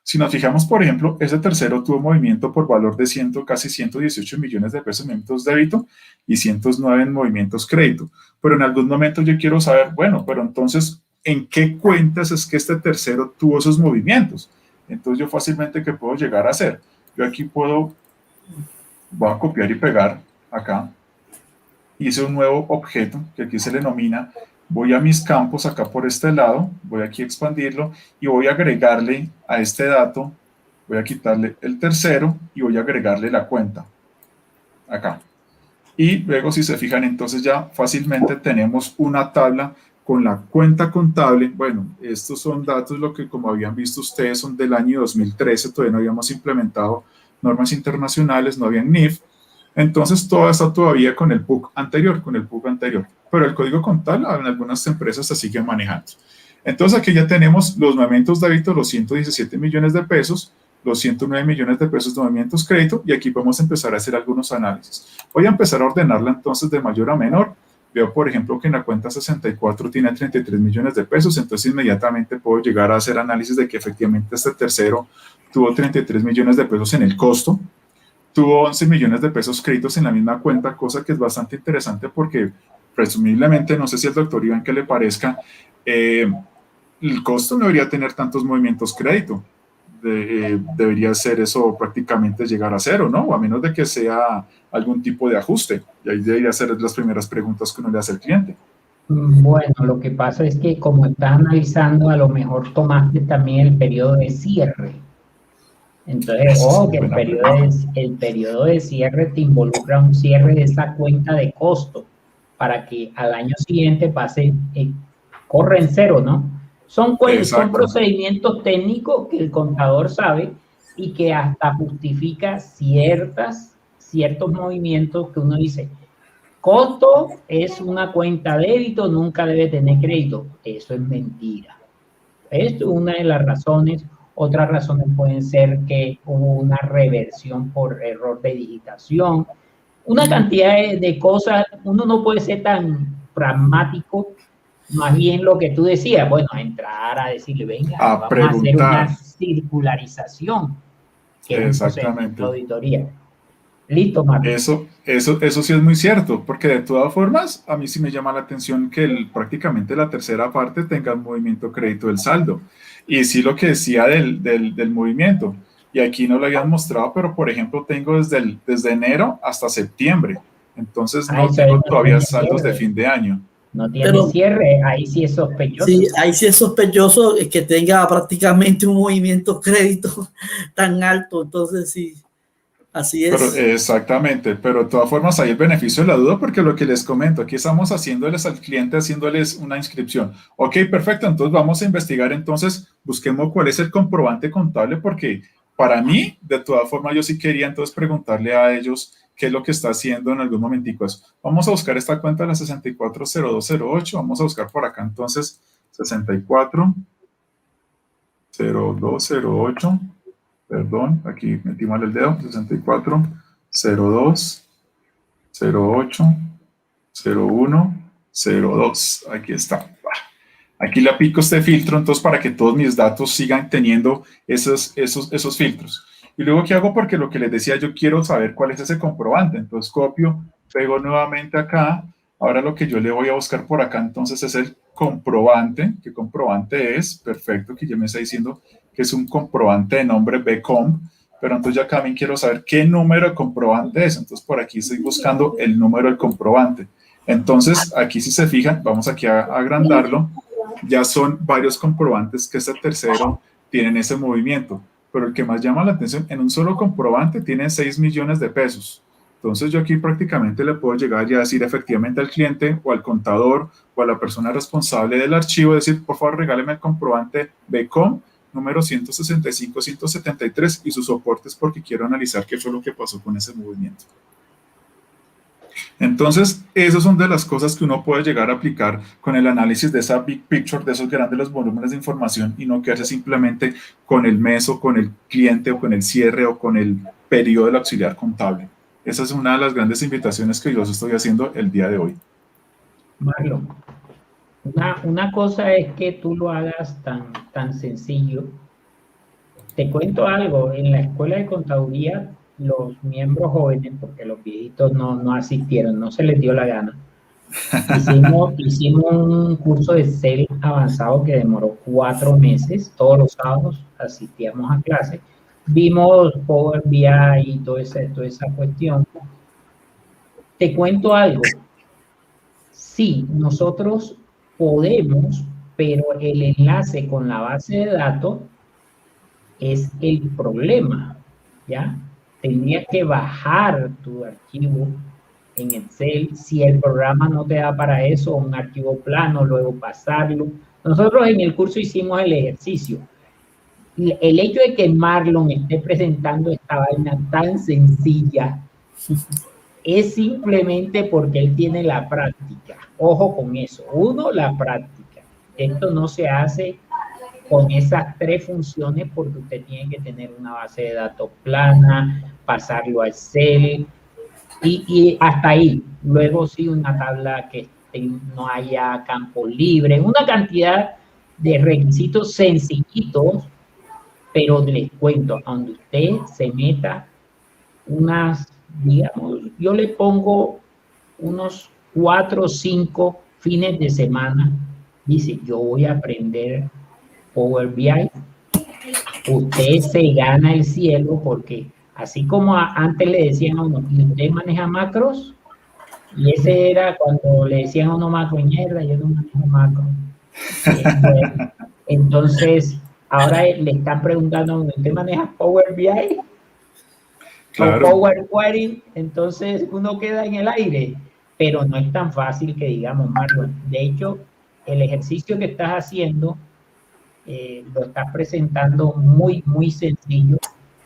Si nos fijamos, por ejemplo, ese tercero tuvo movimiento por valor de casi 118 millones de pesos en movimientos débito y 109 en movimientos crédito. Pero en algún momento yo quiero saber, bueno, pero entonces, ¿en qué cuentas es que este tercero tuvo esos movimientos? Entonces yo fácilmente, ¿qué puedo llegar a hacer? Yo aquí voy a copiar y pegar acá. Hice un nuevo objeto que aquí se le denomina. Voy a mis campos acá por este lado, voy aquí a expandirlo y voy a agregarle a este dato, voy a quitarle el tercero y voy a agregarle la cuenta acá. Y luego, si se fijan, entonces ya fácilmente tenemos una tabla con la cuenta contable. Bueno, estos son datos, lo que como habían visto ustedes, son del año 2013, todavía no habíamos implementado normas internacionales, no había NIF. Entonces, todo está todavía con el PUC anterior, pero el código contable en algunas empresas se sigue manejando. Entonces, aquí ya tenemos los movimientos débito, los 117 millones de pesos, los 109 millones de pesos de movimientos crédito, y aquí podemos empezar a hacer algunos análisis. Voy a empezar a ordenarla entonces de mayor a menor. Veo, por ejemplo, que en la cuenta 64 tiene 33 millones de pesos, entonces inmediatamente puedo llegar a hacer análisis de que efectivamente este tercero tuvo 33 millones de pesos en el costo, tuvo 11 millones de pesos créditos en la misma cuenta, cosa que es bastante interesante porque presumiblemente, no sé si al doctor Iván que le parezca, el costo no debería tener tantos movimientos crédito, debería ser eso prácticamente llegar a cero, ¿no? O a menos de que sea algún tipo de ajuste, y ahí debería ser las primeras preguntas que uno le hace al cliente. Bueno, lo que pasa es que como estás analizando, a lo mejor tomaste también el periodo de cierre. Entonces, Esa es ojo, una que buena pregunta. el periodo de cierre te involucra un cierre de esa cuenta de costo para que al año siguiente pase, corre en cero, ¿no? Son Exacto. procedimientos técnicos que el contador sabe y que hasta justifica ciertos movimientos que uno dice, costo es una cuenta débito, nunca debe tener crédito. Eso es mentira. Esto es una de las razones. Otras razones pueden ser que hubo una reversión por error de digitación. Una cantidad de cosas. Uno no puede ser tan pragmático. Más bien lo que tú decías, bueno, entrar a decirle, venga, A vamos a hacer una preguntar. circularización, que es un procedimiento de Exactamente. auditoría. Listo, Marco. Eso sí es muy cierto, porque de todas formas, a mí sí me llama la atención que prácticamente la tercera parte tenga un movimiento crédito del saldo. Y sí lo que decía del movimiento, y aquí no lo habían mostrado, pero por ejemplo tengo desde enero hasta septiembre, entonces Ah, no eso tengo no todavía tiene saldos de cierre. fin de año. No tiene Pero cierre, ahí sí es sospechoso. sí, ahí sí es sospechoso que tenga prácticamente un movimiento crédito tan alto. Entonces, sí, así Pero es. exactamente, pero de todas formas hay el beneficio de la duda porque lo que les comento, aquí estamos haciéndoles al cliente, haciéndoles una inscripción. Ok, perfecto, entonces vamos a investigar, entonces busquemos cuál es el comprobante contable porque para mí, de todas formas, yo sí quería entonces preguntarle a ellos qué es lo que está haciendo en algún momentico eso. Vamos a buscar esta cuenta de la 640208, vamos a buscar por acá entonces 640208. Perdón, aquí metí mal el dedo, 64, 02, 08, 01, 02. Aquí está. Aquí le aplico este filtro, entonces, para que todos mis datos sigan teniendo esos filtros. Y luego, ¿qué hago? Porque lo que les decía, yo quiero saber cuál es ese comprobante. Entonces, copio, pego nuevamente acá. Ahora lo que yo le voy a buscar por acá, entonces, es el comprobante. ¿Qué comprobante es? Perfecto, que ya me está diciendo que es un comprobante de nombre BCOM. Pero entonces ya también quiero saber qué número de comprobante es. Entonces, por aquí estoy buscando el número del comprobante. Entonces, aquí si se fijan, vamos aquí a agrandarlo, ya son varios comprobantes que este tercero tienen ese movimiento, pero el que más llama la atención, en un solo comprobante tiene 6 millones de pesos. Entonces yo aquí prácticamente le puedo llegar ya a decir efectivamente al cliente o al contador o a la persona responsable del archivo, decir, por favor, regáleme el comprobante BCOM número 165-173 y sus soportes porque quiero analizar qué fue lo que pasó con ese movimiento. Entonces, esas son de las cosas que uno puede llegar a aplicar con el análisis de esa big picture, de esos grandes volúmenes de información y no quedarse simplemente con el mes o con el cliente o con el cierre o con el periodo del auxiliar contable. Esa es una de las grandes invitaciones que yo os estoy haciendo el día de hoy. Marlon, una cosa es que tú lo hagas tan sencillo. Te cuento algo, en la escuela de contaduría, los miembros jóvenes, porque los viejitos no asistieron, no se les dio la gana, hicimos un curso de Excel avanzado que demoró 4 meses, todos los sábados asistíamos a clase, vimos Power BI y toda esa cuestión. Te cuento algo, sí, nosotros podemos, pero el enlace con la base de datos es el problema, ¿ya? Tendrías que bajar tu archivo en Excel. Si el programa no te da para eso, un archivo plano, luego pasarlo. Nosotros en el curso hicimos el ejercicio. El hecho de que Marlon esté presentando esta vaina tan sencilla es simplemente porque él tiene la práctica. Ojo con eso. Uno, la práctica. Esto no se hace con esas 3 funciones porque usted tiene que tener una base de datos plana, pasarlo a Excel y hasta ahí. Luego sí una tabla que no haya campo libre, una cantidad de requisitos sencillitos, pero les cuento, donde usted se meta unas, digamos, yo le pongo unos 4 o 5 fines de semana, dice, yo voy a aprender Power BI, usted se gana el cielo porque así como antes le decían a uno, ¿y usted maneja macros? Y ese era cuando le decían a uno macro, mierda, yo no manejo macro. Bueno, entonces, ahora le están preguntando, ¿usted maneja Power BI? Claro. O Power Query, entonces uno queda en el aire, pero no es tan fácil que digamos, Marlon. De hecho, el ejercicio que estás haciendo lo estás presentando muy, muy sencillo.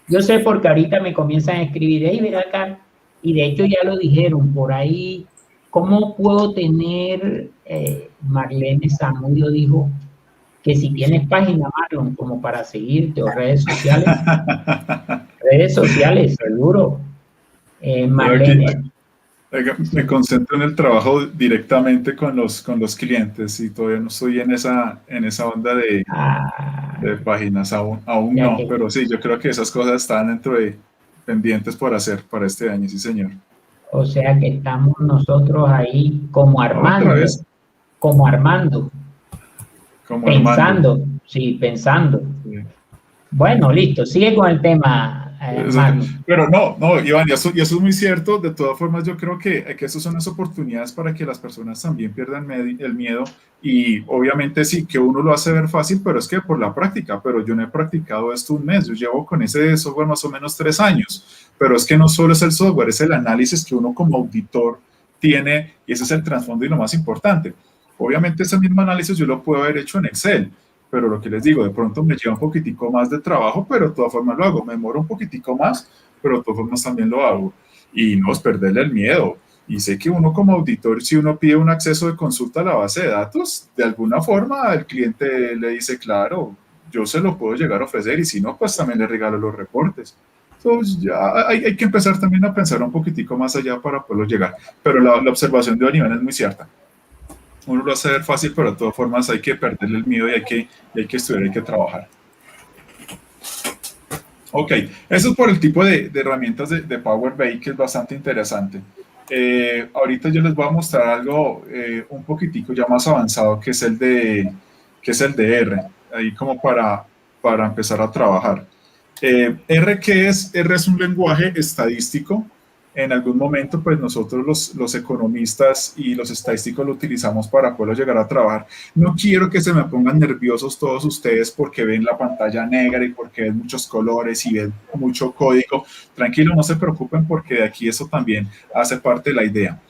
Yo sé porque ahorita me comienzan a escribir, hey, ven acá, y de hecho ya lo dijeron por ahí, ¿cómo puedo tener, Marlene Zamudio dijo, que si tienes página, Marlon, como para seguirte o redes sociales? Redes sociales, seguro. Marlene. Me concentro en el trabajo directamente con los clientes y todavía no estoy en esa onda de páginas, aún no, pero sí, yo creo que esas cosas están dentro de pendientes por hacer para este año, sí señor. O sea que estamos nosotros ahí como Armando, pensando. Sí. Bueno, listo, sigue con el tema. Pero no, Iván, y eso es muy cierto. De todas formas, yo creo que estas son las oportunidades para que las personas también pierdan el miedo. Y obviamente sí, que uno lo hace ver fácil, pero es que por la práctica. Pero yo no he practicado esto un mes. Yo llevo con ese software más o menos 3 años. Pero es que no solo es el software, es el análisis que uno como auditor tiene. Y ese es el trasfondo y lo más importante. Obviamente ese mismo análisis yo lo puedo haber hecho en Excel. Pero lo que les digo, de pronto me lleva un poquitico más de trabajo, pero de todas formas lo hago. Me demoro un poquitico más, pero de todas formas también lo hago. Y no es perderle el miedo. Y sé que uno como auditor, si uno pide un acceso de consulta a la base de datos, de alguna forma el cliente le dice, claro, yo se lo puedo llegar a ofrecer y si no, pues también le regalo los reportes. Entonces ya hay que empezar también a pensar un poquitico más allá para poderlo llegar. Pero la observación de Iván es muy cierta. Uno lo hace ver fácil, pero de todas formas hay que perderle el miedo y hay que estudiar, hay que trabajar. Ok, eso es por el tipo de herramientas de Power BI, que es bastante interesante. Ahorita yo les voy a mostrar algo un poquitico ya más avanzado, que es el de R, ahí como para empezar a trabajar. R, ¿qué es? R es un lenguaje estadístico. En algún momento, pues nosotros los economistas y los estadísticos lo utilizamos para poder llegar a trabajar. No quiero que se me pongan nerviosos todos ustedes porque ven la pantalla negra y porque ven muchos colores y ven mucho código. Tranquilo, no se preocupen porque de aquí eso también hace parte de la idea.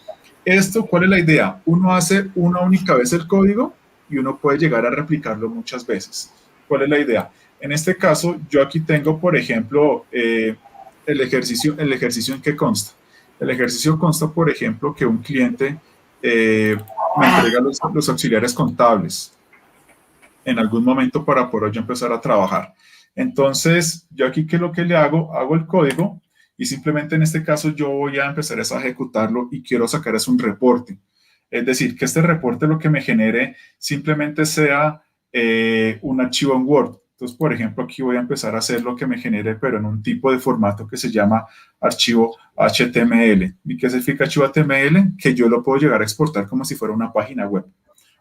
¿Cuál es la idea? Uno hace una única vez el código y uno puede llegar a replicarlo muchas veces. ¿Cuál es la idea? En este caso, yo aquí tengo, por ejemplo, el ejercicio en qué consta. El ejercicio consta, por ejemplo, que un cliente me entrega los auxiliares contables en algún momento para poder yo empezar a trabajar. Entonces, yo aquí, ¿qué es lo que le hago? Hago el código y simplemente en este caso yo voy a empezar a ejecutarlo y quiero sacar un reporte. Es decir, que este reporte lo que me genere simplemente sea un archivo en Word. Entonces, por ejemplo, aquí voy a empezar a hacer lo que me genere, pero en un tipo de formato que se llama archivo HTML. ¿Y qué significa archivo HTML? Que yo lo puedo llegar a exportar como si fuera una página web.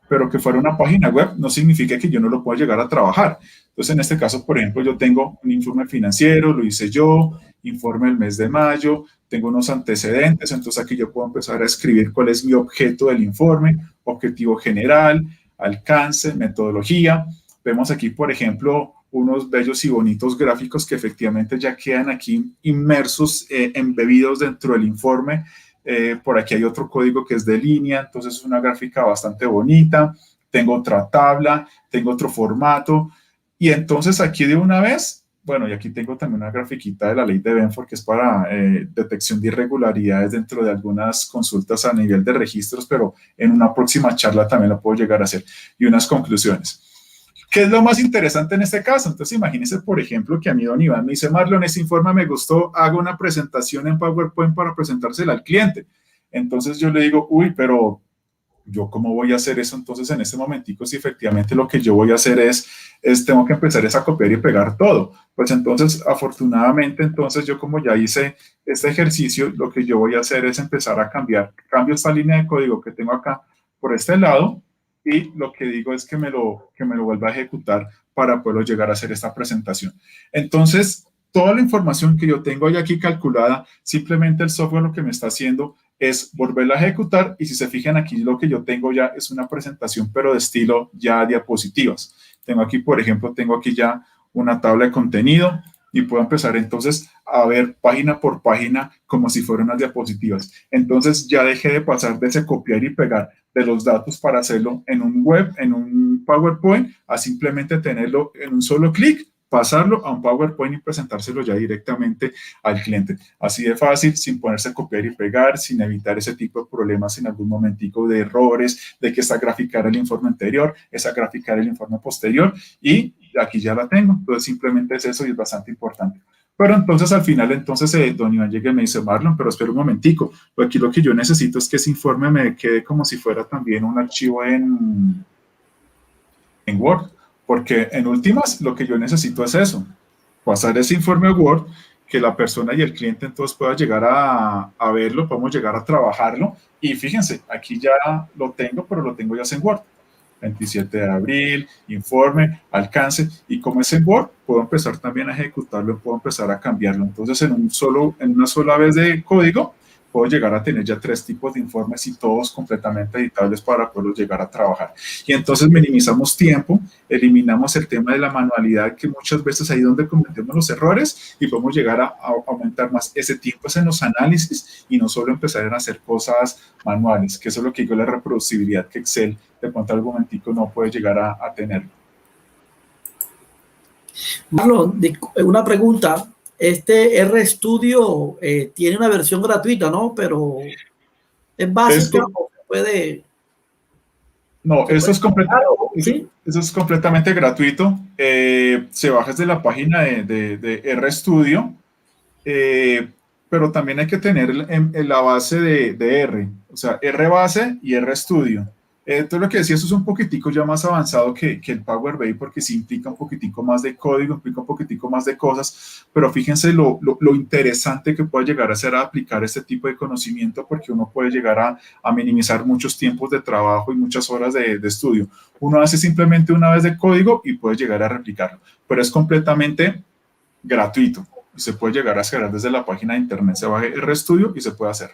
Pero que fuera una página web no significa que yo no lo pueda llegar a trabajar. Entonces, en este caso, por ejemplo, yo tengo un informe financiero, lo hice yo, informe del mes de mayo, tengo unos antecedentes, entonces aquí yo puedo empezar a escribir cuál es mi objeto del informe, objetivo general, alcance, metodología. Vemos aquí, por ejemplo, unos bellos y bonitos gráficos que efectivamente ya quedan aquí inmersos, embebidos dentro del informe. Por aquí hay otro código que es de línea, entonces es una gráfica bastante bonita. Tengo otra tabla, tengo otro formato. Y entonces aquí de una vez, bueno, y aquí tengo también una grafiquita de la ley de Benford que es para detección de irregularidades dentro de algunas consultas a nivel de registros, pero en una próxima charla también la puedo llegar a hacer. Y unas conclusiones. ¿Qué es lo más interesante en este caso? Entonces, imagínense, por ejemplo, que a mí don Iván me dice, Marlon, ese informe me gustó, hago una presentación en PowerPoint para presentársela al cliente. Entonces yo le digo, uy, pero ¿yo cómo voy a hacer eso? Entonces, en este momentico, si efectivamente lo que yo voy a hacer es tengo que empezar a copiar y pegar todo. Pues entonces, afortunadamente, entonces yo como ya hice este ejercicio, lo que yo voy a hacer es empezar a cambio esta línea de código que tengo acá por este lado, y lo que digo es que me lo vuelva a ejecutar para poder llegar a hacer esta presentación. Entonces, toda la información que yo tengo aquí calculada, simplemente el software lo que me está haciendo es volverla a ejecutar, y si se fijan aquí lo que yo tengo ya es una presentación, pero de estilo ya diapositivas. Tengo aquí, por ejemplo, tengo aquí ya una tabla de contenido y puedo empezar entonces a ver página por página como si fueran unas diapositivas. Entonces ya dejé de pasar de ese copiar y pegar de los datos para hacerlo en un web, en un PowerPoint, a simplemente tenerlo en un solo clic, pasarlo a un PowerPoint y presentárselo ya directamente al cliente. Así de fácil, sin ponerse a copiar y pegar, sin evitar ese tipo de problemas en algún momentico de errores, de que esta gráfica era el informe anterior, esa gráfica era el informe posterior, y aquí ya la tengo. Entonces simplemente es eso y es bastante importante. Pero entonces al final, entonces don Iván llega y me dice, Marlon, pero espera un momentico, aquí lo que yo necesito es que ese informe me quede como si fuera también un archivo en Word, porque en últimas lo que yo necesito es eso, pasar ese informe a Word, que la persona y el cliente entonces pueda llegar a verlo, podemos llegar a trabajarlo, y fíjense, aquí ya lo tengo, pero lo tengo ya en Word. 27 de abril, informe, alcance, y como es en Word, puedo empezar también a ejecutarlo, puedo empezar a cambiarlo. Entonces, en una sola vez de código, puedo llegar a tener ya 3 tipos de informes y todos completamente editables para poderlos llegar a trabajar. Y entonces minimizamos tiempo, eliminamos el tema de la manualidad, que muchas veces ahí es donde cometemos los errores, y podemos llegar a aumentar más ese tiempo en los análisis y no solo empezar a hacer cosas manuales, que eso es lo que digo, la reproducibilidad que Excel de pronto algún momentico no puede llegar a tener. Marlon, una pregunta. Este RStudio tiene una versión gratuita, ¿no? Pero es básica o se puede... No, eso es, ¿sí? Eso es completamente gratuito. Se baja desde la página de RStudio, pero también hay que tener en la base de R, o sea, RBase y RStudio. Todo lo que decía, eso es un poquitico ya más avanzado que el Power BI, porque sí implica un poquitico más de código, implica un poquitico más de cosas, pero fíjense lo interesante que puede llegar a ser a aplicar este tipo de conocimiento, porque uno puede llegar a minimizar muchos tiempos de trabajo y muchas horas de estudio. Uno hace simplemente una vez de código y puede llegar a replicarlo, pero es completamente gratuito. Se puede llegar a hacer desde la página de internet, se baja RStudio y se puede hacer.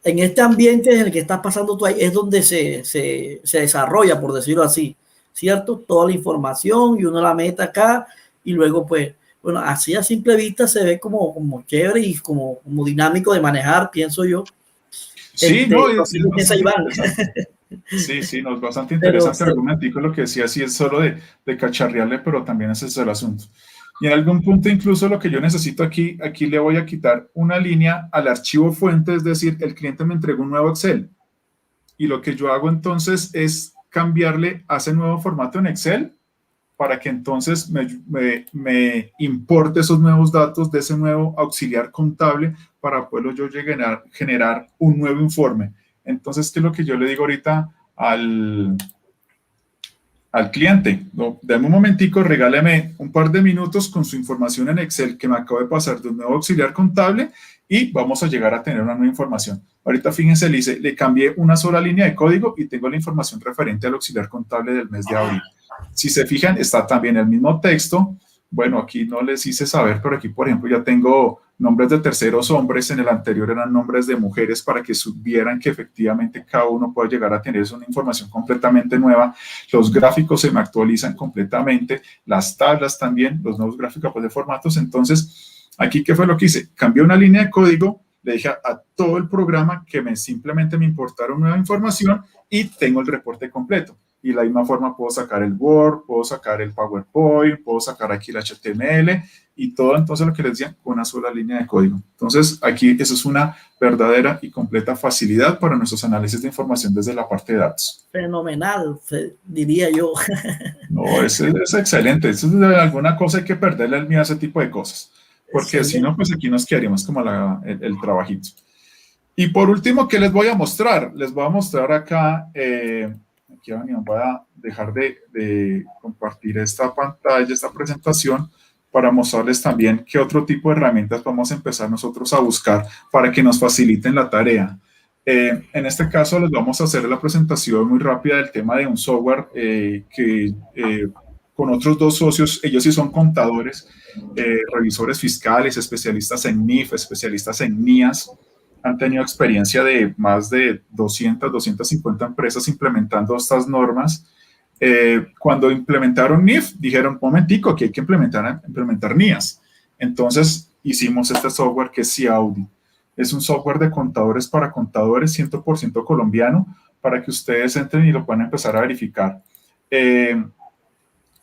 En este ambiente en el que estás pasando tú ahí es donde se desarrolla, por decirlo así, ¿cierto? Toda la información y uno la mete acá y luego pues, bueno, así a simple vista se ve como chévere y como dinámico de manejar, pienso yo. Sí, Sí, no, es bastante interesante. En algún momentico lo que decía, sí es solo de cacharrearle, pero también ese es el asunto. Y en algún punto incluso lo que yo necesito aquí le voy a quitar una línea al archivo fuente, es decir, el cliente me entregó un nuevo Excel. Y lo que yo hago entonces es cambiarle a ese nuevo formato en Excel para que entonces me importe esos nuevos datos de ese nuevo auxiliar contable para poderlo yo generar un nuevo informe. Entonces, ¿qué es lo que yo le digo ahorita al cliente? No, dame un momentico, regáleme un par de minutos con su información en Excel que me acabo de pasar de un nuevo auxiliar contable y vamos a llegar a tener una nueva información. Ahorita fíjense, le cambié una sola línea de código y tengo la información referente al auxiliar contable del mes de abril. Si se fijan, está también el mismo texto. Bueno, aquí no les hice saber, pero aquí, por ejemplo, ya tengo nombres de terceros hombres. En el anterior eran nombres de mujeres para que vieran que efectivamente cada uno puede llegar a tener una información completamente nueva. Los gráficos se me actualizan completamente, las tablas también, los nuevos gráficos de formatos. Entonces, aquí, ¿qué fue lo que hice? Cambié una línea de código, le dije a todo el programa que simplemente me importara nueva información y tengo el reporte completo. Y de la misma forma puedo sacar el Word, puedo sacar el PowerPoint, puedo sacar aquí el HTML y todo, entonces lo que les decía, con una sola línea de código. Entonces aquí eso es una verdadera y completa facilidad para nuestros análisis de información desde la parte de datos. Fenomenal, diría yo. No, es excelente. Eso es de alguna cosa hay que perderle el miedo a ese tipo de cosas, porque si no, pues aquí nos quedaríamos como el trabajito. Y por último, ¿qué les voy a mostrar? Les voy a mostrar acá... aquí voy a dejar de compartir esta pantalla, esta presentación, para mostrarles también qué otro tipo de herramientas vamos a empezar nosotros a buscar para que nos faciliten la tarea. En este caso les vamos a hacer la presentación muy rápida del tema de un software que con otros 2 socios, ellos sí son contadores, revisores fiscales, especialistas en NIF, especialistas en NIAS. han tenido experiencia de más de 200, 250 empresas implementando estas normas. Cuando implementaron NIF, dijeron, momentico, que hay que implementar NIAS. Entonces, hicimos este software que es CIAudit. Es un software de contadores para contadores, 100% colombiano, para que ustedes entren y lo puedan empezar a verificar.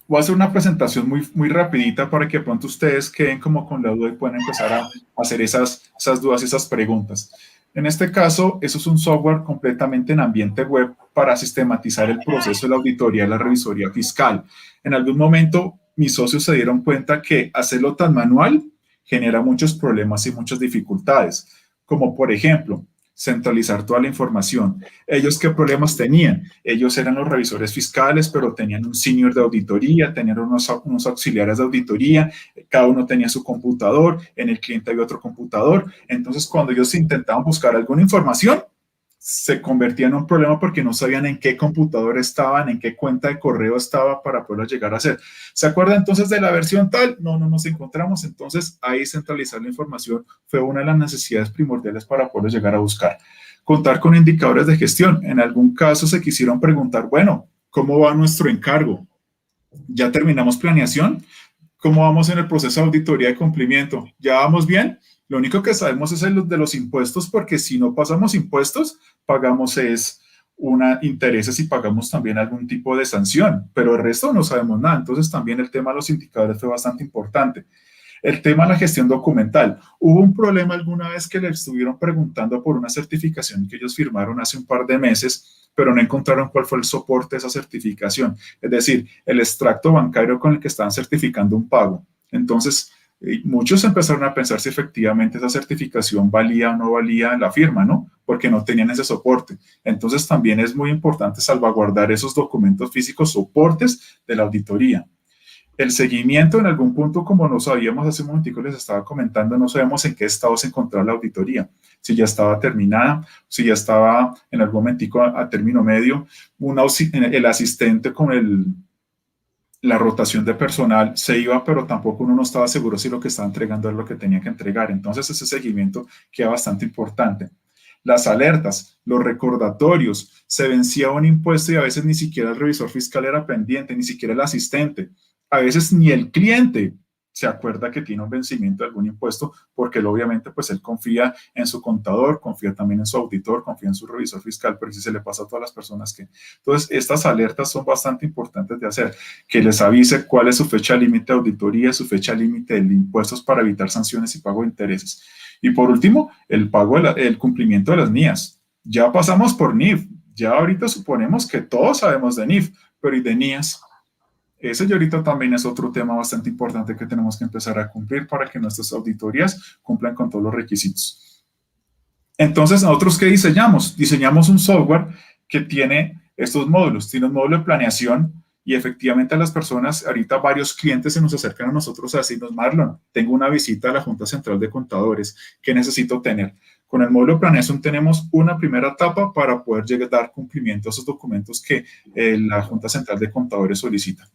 Voy a hacer una presentación muy rapidita para que de pronto ustedes queden como con la duda y puedan empezar a hacer esas dudas y esas preguntas. En este caso, eso es un software completamente en ambiente web para sistematizar el proceso de la auditoría y la revisoría fiscal. En algún momento, mis socios se dieron cuenta que hacerlo tan manual genera muchos problemas y muchas dificultades, como por ejemplo, centralizar toda la información. ¿Ellos qué problemas tenían? Ellos eran los revisores fiscales, pero tenían un senior de auditoría, tenían unos auxiliares de auditoría, cada uno tenía su computador, en el cliente había otro computador. Entonces, cuando ellos intentaban buscar alguna información, se convertía en un problema porque no sabían en qué computador estaban, en qué cuenta de correo estaba para poderlo llegar a hacer. ¿Se acuerdan entonces de la versión tal? No nos encontramos. Entonces, ahí centralizar la información fue una de las necesidades primordiales para poderlo llegar a buscar. Contar con indicadores de gestión. En algún caso se quisieron preguntar, bueno, ¿cómo va nuestro encargo? ¿Ya terminamos planeación? ¿Cómo vamos en el proceso de auditoría de cumplimiento? ¿Ya vamos bien? Lo único que sabemos es el de los impuestos, porque si no pasamos impuestos, pagamos intereses y pagamos también algún tipo de sanción, pero el resto no sabemos nada. Entonces también el tema de los indicadores fue bastante importante. El tema de la gestión documental. Hubo un problema alguna vez que le estuvieron preguntando por una certificación que ellos firmaron hace un par de meses, pero no encontraron cuál fue el soporte de esa certificación. Es decir, el extracto bancario con el que estaban certificando un pago. Entonces, muchos empezaron a pensar si efectivamente esa certificación valía o no valía la firma, ¿no? Porque no tenían ese soporte. Entonces, también es muy importante salvaguardar esos documentos físicos, soportes de la auditoría. El seguimiento, en algún punto, como no sabíamos hace un momentico, les estaba comentando, no sabemos en qué estado se encontraba la auditoría, si ya estaba terminada, si ya estaba en algún momentico a término medio, el asistente con la rotación de personal se iba, pero tampoco uno no estaba seguro si lo que estaba entregando era lo que tenía que entregar. Entonces, ese seguimiento queda bastante importante. Las alertas, los recordatorios, se vencía un impuesto y a veces ni siquiera el revisor fiscal era pendiente, ni siquiera el asistente. A veces ni el cliente se acuerda que tiene un vencimiento de algún impuesto, porque él, obviamente pues él confía en su contador, confía también en su auditor, confía en su revisor fiscal, pero si se le pasa a todas las personas que... Entonces, estas alertas son bastante importantes de hacer, que les avise cuál es su fecha límite de auditoría, su fecha límite de impuestos para evitar sanciones y pago de intereses. Y por último, el cumplimiento de las NIAS. Ya pasamos por NIF, ya ahorita suponemos que todos sabemos de NIF, pero ¿y de NIAS? Ese y ahorita también es otro tema bastante importante que tenemos que empezar a cumplir para que nuestras auditorías cumplan con todos los requisitos. Entonces, ¿nosotros qué diseñamos? Diseñamos un software que tiene estos módulos. Tiene un módulo de planeación y efectivamente a las personas, ahorita varios clientes se nos acercan a nosotros a decirnos, Marlon, tengo una visita a la Junta Central de Contadores. ¿Qué necesito tener? Con el módulo de planeación tenemos una primera etapa para poder llegar a dar cumplimiento a esos documentos que la Junta Central de Contadores solicita.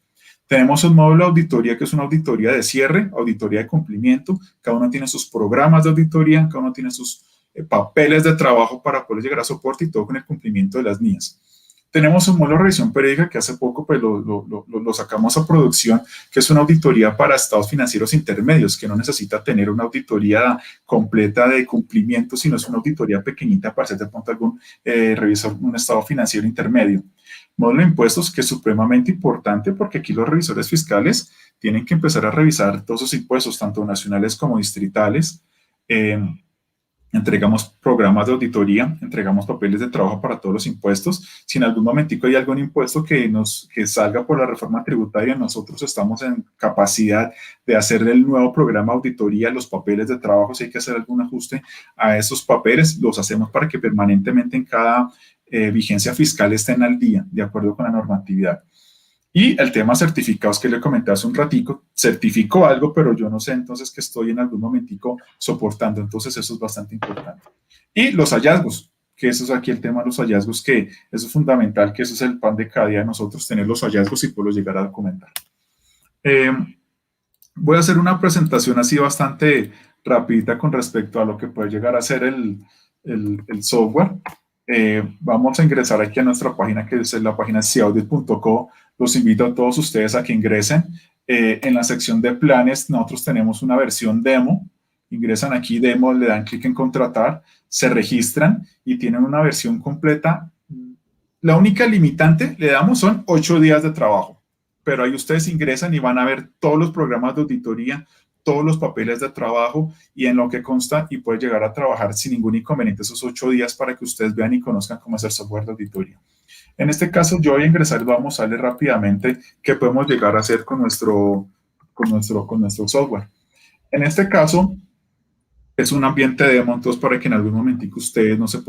Tenemos un módulo de auditoría que es una auditoría de cierre, auditoría de cumplimiento. Cada uno tiene sus programas de auditoría, cada uno tiene sus papeles de trabajo para poder llegar a soporte y todo con el cumplimiento de las NIAS. Tenemos un módulo de revisión periódica que hace poco pues, lo sacamos a producción, que es una auditoría para estados financieros intermedios, que no necesita tener una auditoría completa de cumplimiento, sino es una auditoría pequeñita para hacer de pronto algún revisor, un estado financiero intermedio. Módulo de impuestos, que es supremamente importante porque aquí los revisores fiscales tienen que empezar a revisar todos los impuestos, tanto nacionales como distritales. Entregamos programas de auditoría, entregamos papeles de trabajo para todos los impuestos. Si en algún momentico hay algún impuesto que salga por la reforma tributaria, nosotros estamos en capacidad de hacer el nuevo programa de auditoría, los papeles de trabajo. Si hay que hacer algún ajuste a esos papeles, los hacemos para que permanentemente en cada vigencia fiscal estén al día, de acuerdo con la normatividad. Y el tema certificados que le comenté hace un ratico, certifico algo, pero yo no sé entonces que estoy en algún momentico soportando, entonces eso es bastante importante. Y los hallazgos, que eso es aquí el tema de los hallazgos, que eso es fundamental, que eso es el pan de cada día de nosotros, tener los hallazgos y poderlos llegar a documentar. Voy a hacer una presentación así bastante rapidita con respecto a lo que puede llegar a ser el software. Vamos a ingresar aquí a nuestra página, que es la página siaudit.co. Los invito a todos ustedes a que ingresen. En la sección de planes, nosotros tenemos una versión demo. Ingresan aquí demo, le dan clic en contratar, se registran y tienen una versión completa. La única limitante le damos son 8 días de trabajo, pero ahí ustedes ingresan y van a ver todos los programas de auditoría, todos los papeles de trabajo y en lo que consta, y puede llegar a trabajar sin ningún inconveniente esos 8 días para que ustedes vean y conozcan cómo es el software de auditoría. En este caso yo voy a ingresar y vamos a ver rápidamente qué podemos llegar a hacer con nuestro software. En este caso es un ambiente demo, entonces para que en algún momentico ustedes no se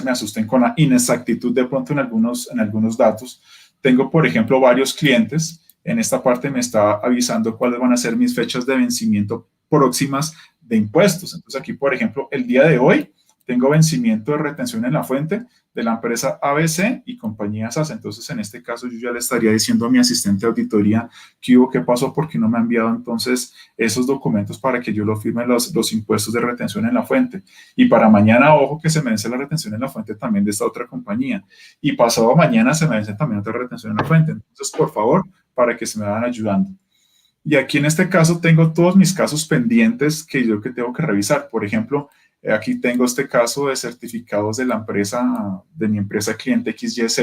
me asusten con la inexactitud de pronto en algunos datos. Tengo, por ejemplo, varios clientes. En esta parte me está avisando cuáles van a ser mis fechas de vencimiento próximas de impuestos. Entonces aquí, por ejemplo, el día de hoy tengo vencimiento de retención en la fuente de la empresa ABC y compañía SAS. Entonces, en este caso, yo ya le estaría diciendo a mi asistente de auditoría qué pasó, porque no me ha enviado entonces esos documentos para que yo lo firme los impuestos de retención en la fuente. Y para mañana, ojo, que se me vence la retención en la fuente también de esta otra compañía. Y pasado mañana se me vence también otra retención en la fuente. Entonces, por favor, para que se me vayan ayudando. Y aquí en este caso tengo todos mis casos pendientes que tengo que revisar. Por ejemplo, aquí tengo este caso de certificados de mi empresa cliente XYZ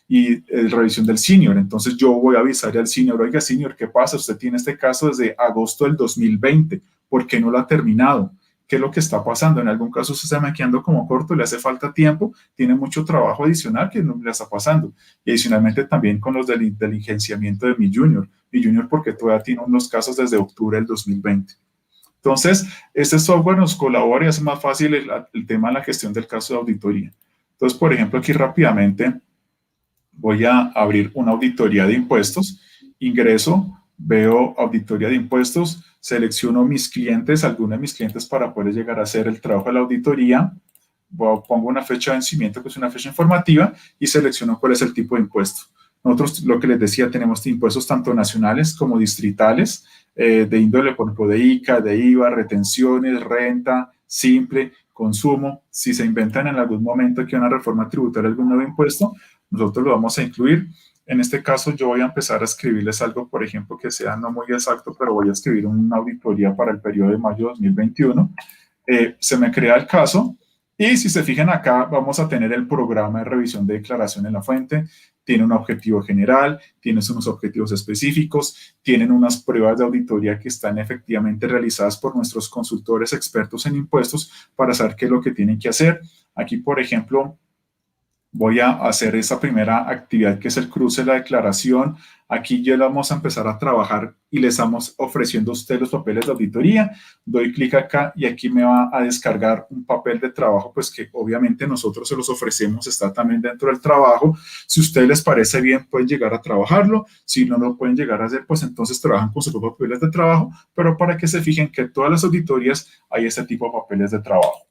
y revisión del senior. Entonces yo voy a avisar al senior: oiga, senior, ¿qué pasa? Usted tiene este caso desde agosto del 2020. ¿Por qué no lo ha terminado? ¿Qué es lo que está pasando? En algún caso usted se está quedando como corto, le hace falta tiempo, tiene mucho trabajo adicional que no le está pasando. Y adicionalmente también con los del diligenciamiento de mi junior, porque todavía tiene unos casos desde octubre del 2020. Entonces, este software nos colabora y hace más fácil el tema de la gestión del caso de auditoría. Entonces, por ejemplo, aquí rápidamente voy a abrir una auditoría de impuestos, ingreso, veo auditoría de impuestos, selecciono mis clientes, algunos de mis clientes para poder llegar a hacer el trabajo de la auditoría, pongo una fecha de vencimiento que es una fecha informativa y selecciono cuál es el tipo de impuesto. Nosotros, lo que les decía, tenemos impuestos tanto nacionales como distritales, de índole, por ejemplo, de ICA, de IVA, retenciones, renta, simple, consumo. Si se inventan en algún momento que una reforma tributaria, algún nuevo impuesto, nosotros lo vamos a incluir. En este caso, yo voy a empezar a escribirles algo, por ejemplo, que sea no muy exacto, pero voy a escribir una auditoría para el periodo de mayo de 2021. Se me crea el caso y si se fijan acá, vamos a tener el programa de revisión de declaración en la fuente. Tiene un objetivo general, tiene unos objetivos específicos, tienen unas pruebas de auditoría que están efectivamente realizadas por nuestros consultores expertos en impuestos para saber qué es lo que tienen que hacer. Aquí, por ejemplo, voy a hacer esa primera actividad que es el cruce de la declaración. Aquí ya vamos a empezar a trabajar y les estamos ofreciendo a ustedes los papeles de auditoría. Doy clic acá y aquí me va a descargar un papel de trabajo, pues que obviamente nosotros se los ofrecemos, está también dentro del trabajo. Si a ustedes les parece bien, pueden llegar a trabajarlo. Si no lo pueden llegar a hacer, pues entonces trabajan con sus papeles de trabajo, pero para que se fijen que todas las auditorías hay este tipo de papeles de trabajo.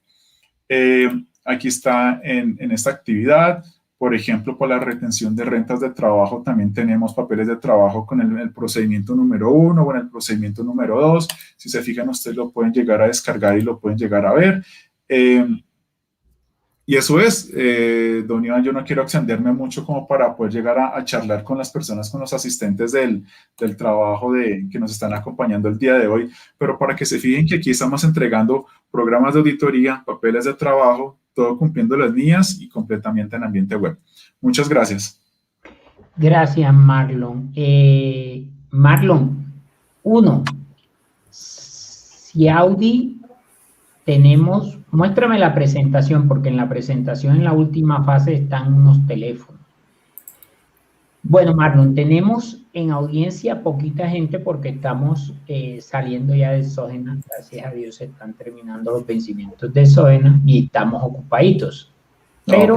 Aquí está en esta actividad, por ejemplo, por la retención de rentas de trabajo, también tenemos papeles de trabajo con el procedimiento número 1 o en el procedimiento número 2. Si se fijan, ustedes lo pueden llegar a descargar y lo pueden llegar a ver. Y eso es, don Iván, yo no quiero extenderme mucho como para poder llegar a charlar con las personas, con los asistentes del trabajo que nos están acompañando el día de hoy, pero para que se fijen que aquí estamos entregando programas de auditoría, papeles de trabajo, todo cumpliendo las líneas y completamente en ambiente web. Muchas gracias. Gracias, Marlon. Marlon, Siaudi, muéstrame la presentación, porque en la presentación, en la última fase, están unos teléfonos. Bueno, Marlon, tenemos en audiencia poquita gente porque estamos saliendo ya de Sogena. Gracias a Dios se están terminando los vencimientos de Sogena y estamos ocupaditos. Pero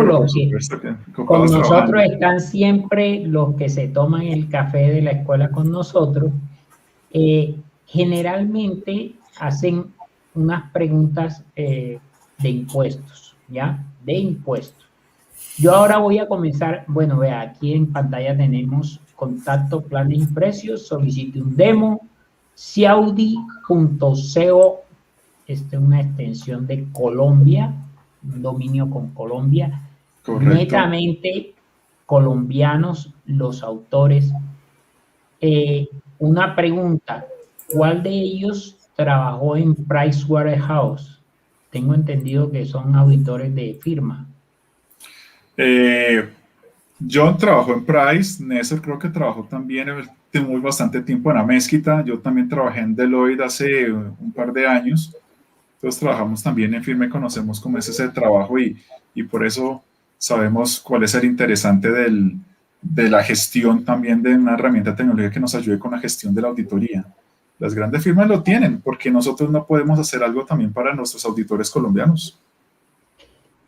con nosotros están siempre los que se toman el café de la escuela con nosotros. Generalmente hacen unas preguntas de impuestos, ¿ya? De impuestos. Yo ahora voy a comenzar, bueno, vea, aquí en pantalla tenemos contacto, planes y precios, solicite un demo, siaudi.co, esta es una extensión de Colombia, un dominio con Colombia. Correcto. Netamente colombianos los autores. Una pregunta, ¿cuál de ellos trabajó en Pricewaterhouse? Tengo entendido que son auditores de firma. John trabajó en Price, Néstor creo que trabajó también, tuvo bastante tiempo en Amezquita, yo también trabajé en Deloitte hace un par de años, entonces trabajamos también en firma y conocemos cómo es ese trabajo y por eso sabemos cuál es el interesante de la gestión también de una herramienta tecnológica que nos ayude con la gestión de la auditoría. Las grandes firmas lo tienen, porque nosotros no podemos hacer algo también para nuestros auditores colombianos.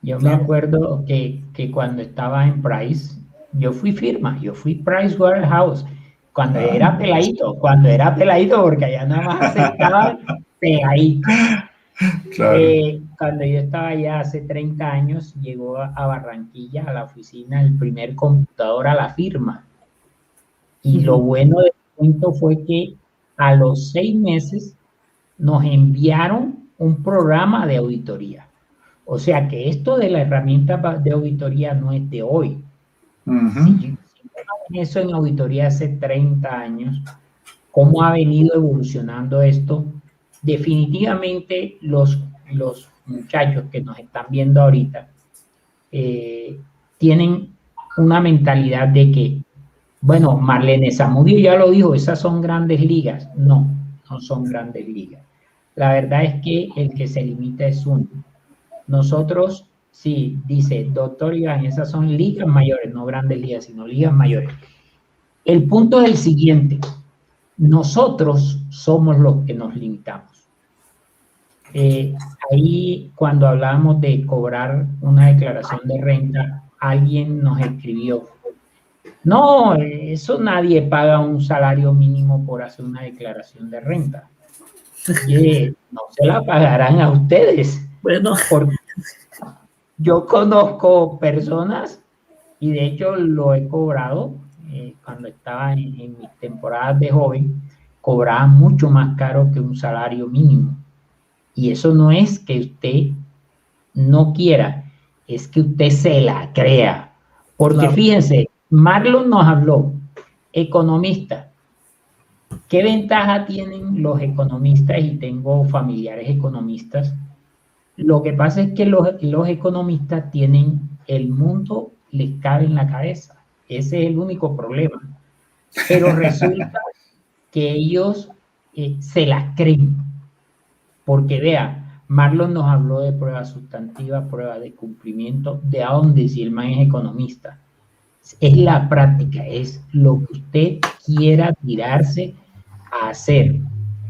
Yo me acuerdo que cuando estaba en Price, yo fui Pricewaterhouse, cuando era peladito, porque allá nada más aceptaban peladito. Claro. Cuando yo estaba allá hace 30 años, llegó a Barranquilla, a la oficina, el primer computador a la firma. Y lo bueno del cuento fue que a los 6 meses nos enviaron un programa de auditoría. O sea que esto de la herramienta de auditoría no es de hoy. Si eso en auditoría hace 30 años, ¿cómo ha venido evolucionando esto? Definitivamente los muchachos que nos están viendo ahorita tienen una mentalidad de que, bueno, Marlene Zamudio ya lo dijo, esas son grandes ligas. No, no son grandes ligas. La verdad es que el que se limita es uno. Nosotros, sí, dice, doctor Iván, esas son ligas mayores, no grandes ligas, sino ligas mayores. El punto es el siguiente. Nosotros somos los que nos limitamos. Ahí, cuando hablábamos de cobrar una declaración de renta, alguien nos escribió, no, eso nadie paga un salario mínimo por hacer una declaración de renta. No se la pagarán a ustedes. Bueno, porque yo conozco personas, y de hecho lo he cobrado, cuando estaba en mis temporadas de joven, cobraba mucho más caro que un salario mínimo. Y eso no es que usted no quiera, es que usted se la crea. Porque claro, fíjense, Marlon nos habló, economista. ¿Qué ventaja tienen los economistas? Y tengo familiares economistas. Lo que pasa es que los economistas tienen, el mundo les cabe en la cabeza. Ese es el único problema. Pero resulta que ellos se las creen. Porque vea, Marlon nos habló de pruebas sustantivas, pruebas de cumplimiento, de a dónde si el man es economista. Es la práctica, es lo que usted quiera tirarse a hacer.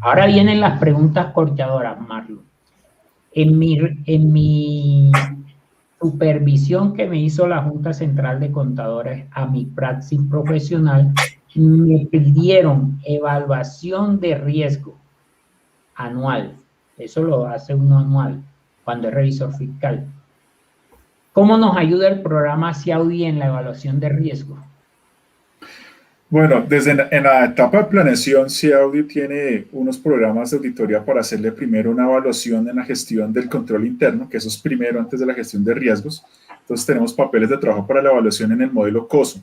Ahora vienen las preguntas cortadoras, Marlon. En mi supervisión que me hizo la Junta Central de Contadores a mi praxis profesional, me pidieron evaluación de riesgo anual. Eso lo hace uno anual cuando es revisor fiscal. ¿Cómo nos ayuda el programa CIAUDI en la evaluación de riesgo? Bueno, en la etapa de planeación, CIAUDI tiene unos programas de auditoría para hacerle primero una evaluación en la gestión del control interno, que eso es primero antes de la gestión de riesgos. Entonces tenemos papeles de trabajo para la evaluación en el modelo COSO,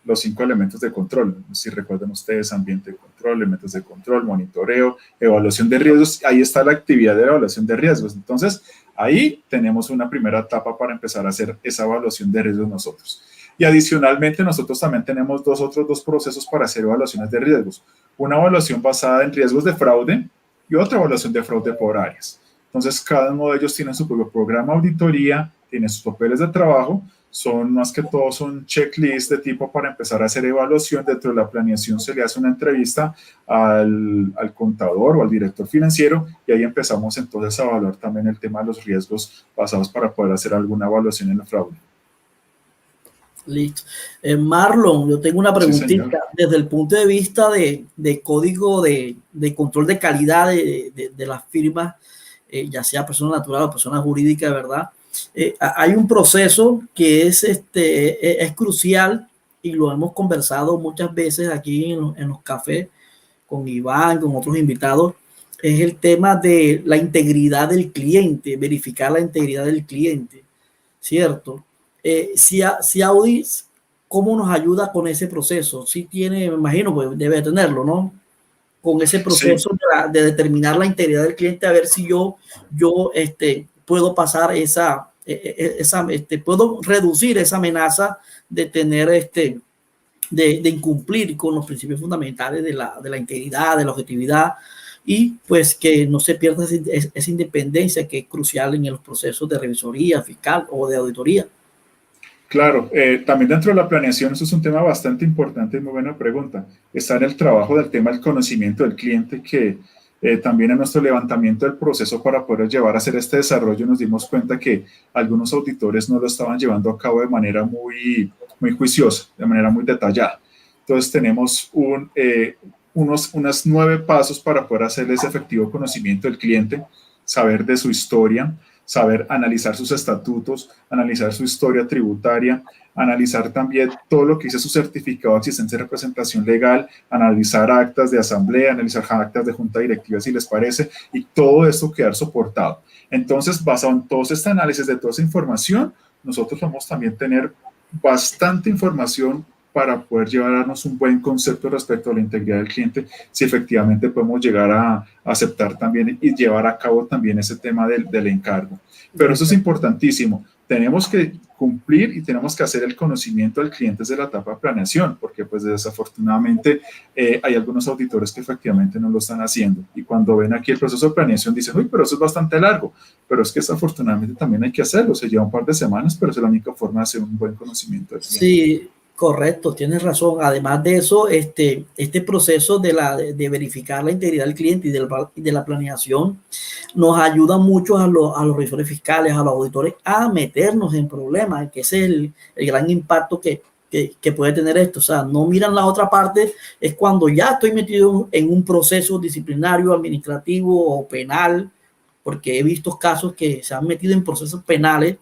los 5 elementos de control. Si recuerdan ustedes, ambiente de control, elementos de control, monitoreo, evaluación de riesgos. Ahí está la actividad de evaluación de riesgos. Entonces, ahí tenemos una primera etapa para empezar a hacer esa evaluación de riesgos nosotros. Y adicionalmente, nosotros también tenemos otros dos procesos para hacer evaluaciones de riesgos. Una evaluación basada en riesgos de fraude y otra evaluación de fraude por áreas. Entonces, cada uno de ellos tiene su propio programa de auditoría, tiene sus papeles de trabajo, son más que todo son checklists de tipo para empezar a hacer evaluación. Dentro de la planeación se le hace una entrevista al contador o al director financiero y ahí empezamos entonces a evaluar también el tema de los riesgos basados para poder hacer alguna evaluación en el fraude. Listo. Marlon, yo tengo una preguntita. Sí, desde el punto de vista de código de control de calidad de las firmas, ya sea persona natural o persona jurídica, ¿verdad? Hay un proceso que es crucial y lo hemos conversado muchas veces aquí en los cafés con Iván, con otros invitados, es el tema de la integridad del cliente, verificar la integridad del cliente, ¿cierto? Si Audis, ¿cómo nos ayuda con ese proceso? Si tiene, me imagino, pues debe tenerlo, ¿no? Con ese proceso sí, de determinar la integridad del cliente, a ver si yo puedo pasar puedo reducir esa amenaza de tener de incumplir con los principios fundamentales de la integridad, de la objetividad, y pues que no se pierda esa independencia que es crucial en los procesos de revisoría fiscal o de auditoría. Claro, también dentro de la planeación, eso es un tema bastante importante y muy buena pregunta. Está en el trabajo del tema del conocimiento del cliente, que también en nuestro levantamiento del proceso para poder llevar a hacer este desarrollo nos dimos cuenta que algunos auditores no lo estaban llevando a cabo de manera muy juiciosa, de manera muy detallada. Entonces tenemos unos 9 pasos para poder hacer ese efectivo conocimiento del cliente, saber de su historia, saber analizar sus estatutos, analizar su historia tributaria, analizar también todo lo que dice su certificado de existencia de representación legal, analizar actas de asamblea, analizar actas de junta directiva si les parece, y todo esto quedar soportado. Entonces, basado en todo este análisis de toda esa información, nosotros vamos también a tener bastante información para poder llevarnos un buen concepto respecto a la integridad del cliente, si efectivamente podemos llegar a aceptar también y llevar a cabo también ese tema del encargo. Pero eso es importantísimo. Tenemos que cumplir y tenemos que hacer el conocimiento del cliente desde la etapa de planeación, porque pues desafortunadamente hay algunos auditores que efectivamente no lo están haciendo. Y cuando ven aquí el proceso de planeación dicen, uy, pero eso es bastante largo. Pero es que desafortunadamente también hay que hacerlo. Se lleva un par de semanas, pero es la única forma de hacer un buen conocimiento del cliente. Sí. Correcto, tienes razón. Además de eso, este proceso de verificar la integridad del cliente y de la planeación nos ayuda mucho a los revisores fiscales, a los auditores, a meternos en problemas, que ese es el gran impacto que puede tener esto. O sea, no miran la otra parte, es cuando ya estoy metido en un proceso disciplinario, administrativo o penal, porque he visto casos que se han metido en procesos penales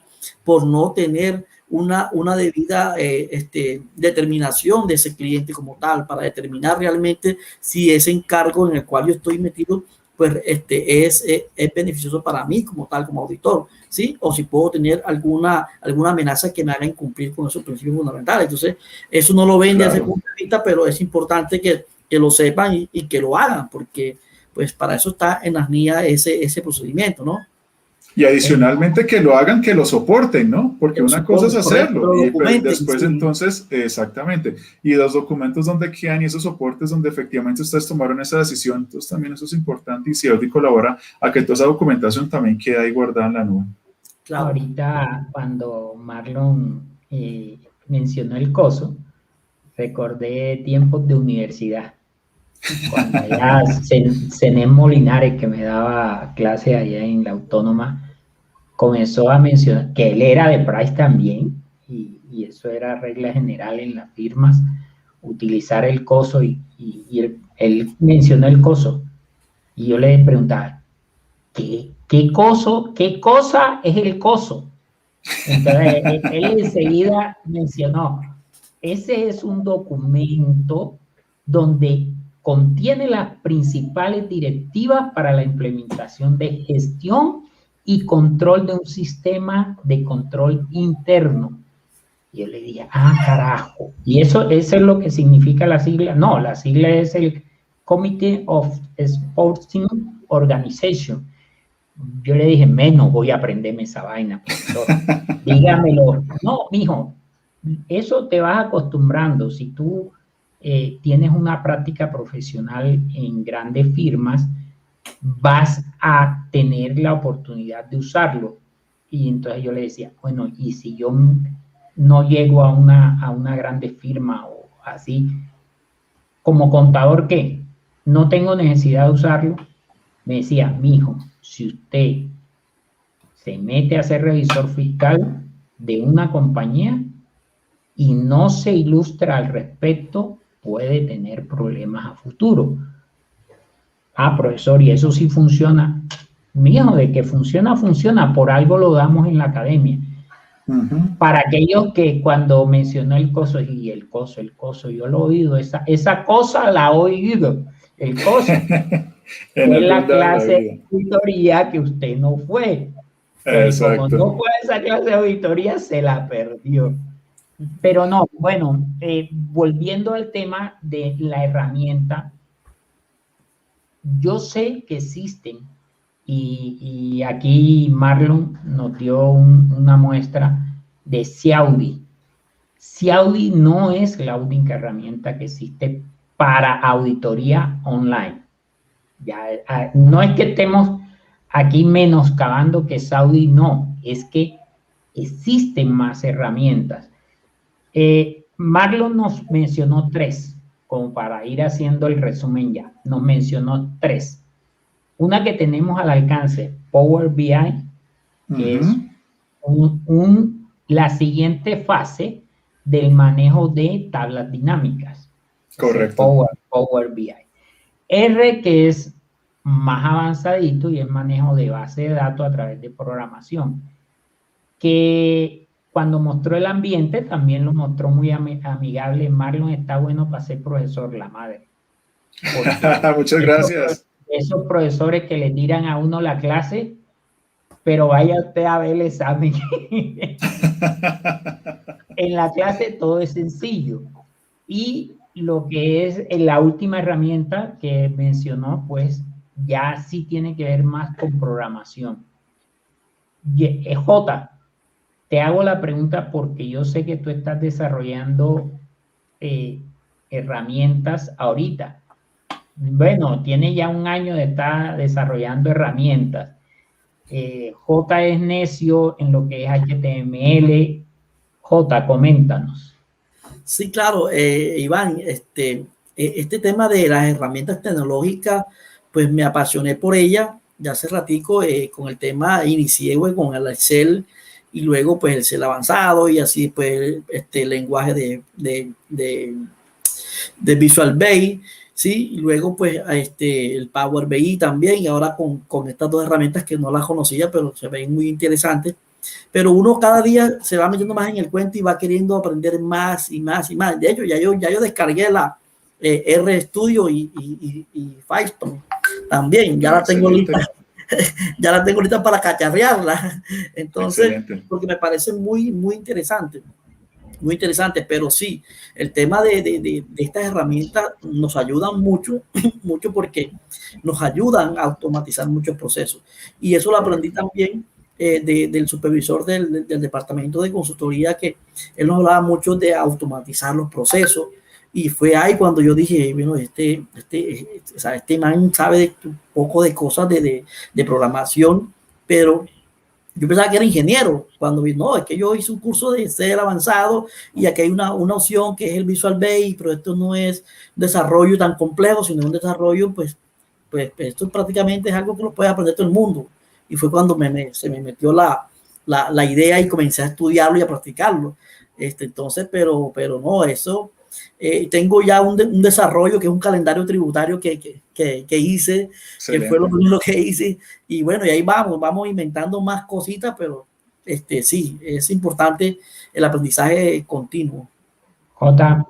por no tener una debida determinación de ese cliente como tal, para determinar realmente si ese encargo en el cual yo estoy metido pues es beneficioso para mí como tal, como auditor, ¿sí? O si puedo tener alguna amenaza que me haga incumplir con esos principios fundamentales. Entonces, eso no lo ven desde ese punto de vista, pero es importante que lo sepan y que lo hagan, porque pues para eso está en las NIA ese procedimiento, ¿no? Y adicionalmente que lo hagan, que lo soporten, ¿no? Porque una cosa es hacerlo y después entonces, exactamente, y los documentos donde quedan y esos soportes donde efectivamente ustedes tomaron esa decisión, entonces también eso es importante y si Audi colabora a que toda esa documentación también quede ahí guardada en la nube. Claro. Ahorita cuando Marlon mencionó el COSO, recordé tiempos de universidad. Cuando allá Zenén Molinares, que me daba clase allá en la Autónoma, comenzó a mencionar que él era de Price también, y eso era regla general en las firmas, utilizar el COSO, y él mencionó el COSO, y yo le preguntaba, ¿qué cosa es el COSO? Entonces él enseguida mencionó, ese es un documento donde contiene las principales directivas para la implementación de gestión y control de un sistema de control interno. Y yo le dije, carajo. Y eso es lo que significa la sigla. No, la sigla es el Committee of Sporting Organization. Yo le dije, menos voy a aprenderme esa vaina, profesor. Dígamelo. No, mijo, eso te vas acostumbrando. Si tú tienes una práctica profesional en grandes firmas, vas a tener la oportunidad de usarlo. Y entonces yo le decía, bueno, y si yo no llego a una grande firma o así, como contador, ¿qué? No tengo necesidad de usarlo. Me decía, mijo, si usted se mete a ser revisor fiscal de una compañía y no se ilustra al respecto, puede tener problemas a futuro. Profesor, y eso sí funciona. Mijo, de que funciona, funciona. Por algo lo damos en la academia. Para aquellos que cuando mencionó el COSO, y el COSO, yo lo he oído, esa cosa la he oído, el COSO. fue la clase de auditoría que usted no fue. Como no fue esa clase de auditoría, se la perdió. Pero no, bueno, volviendo al tema de la herramienta, yo sé que existen, y aquí Marlon nos dio una muestra de Ciaudi. Ciaudi no es la única herramienta que existe para auditoría online. Ya, no es que estemos aquí menoscabando que Ciaudi no, es que existen más herramientas. Marlon nos mencionó 3, como para ir haciendo el resumen ya. Nos mencionó 3. Una que tenemos al alcance, Power BI, que es la siguiente fase del manejo de tablas dinámicas. Correcto. Power BI. R, que es más avanzadito y es manejo de base de datos a través de programación. Que cuando mostró el ambiente también lo mostró muy amigable. Marlon está bueno para ser profesor, la madre. Muchas gracias. Esos profesores que le tiran a uno la clase, pero vaya usted a ver el examen. En la clase todo es sencillo. Y lo que es la última herramienta que mencionó, pues ya sí tiene que ver más con programación. J, te hago la pregunta porque yo sé que tú estás desarrollando herramientas ahorita. Bueno, tiene ya un año de estar desarrollando herramientas. J es necio en lo que es HTML. J, coméntanos. Sí, claro, Iván, este tema de las herramientas tecnológicas, pues me apasioné por ella. Ya hace ratico con el tema inicié con el Excel y luego pues el Excel avanzado y así pues el lenguaje de Visual Basic, ¿sí? Y luego pues el Power BI también, y ahora con estas 2 herramientas que no las conocía, pero se ven muy interesantes. Pero uno cada día se va metiendo más en el cuento y va queriendo aprender más y más y más. De hecho, ya yo descargué la RStudio y Python también. Ya la tengo lista. Ya la tengo lista para cacharrearla. Entonces, excelente. Porque me parece muy, muy interesante. Muy interesante, pero sí, el tema de estas herramientas nos ayudan mucho, mucho porque nos ayudan a automatizar muchos procesos. Y eso lo aprendí también del supervisor del departamento de consultoría, que él nos hablaba mucho de automatizar los procesos. Y fue ahí cuando yo dije, bueno, este man sabe un poco de cosas de programación, pero yo pensaba que era ingeniero. Cuando vi, no, es que yo hice un curso de Excel avanzado y aquí hay una opción que es el Visual Basic, pero esto no es desarrollo tan complejo, sino un desarrollo, pues esto prácticamente es algo que lo puede aprender todo el mundo. Y fue cuando se me metió la idea y comencé a estudiarlo y a practicarlo. Entonces, pero no, eso... tengo ya un desarrollo que es un calendario tributario que hice, excelente, que fue lo primero que hice, y bueno, y ahí vamos inventando más cositas, pero sí, es importante el aprendizaje continuo. J,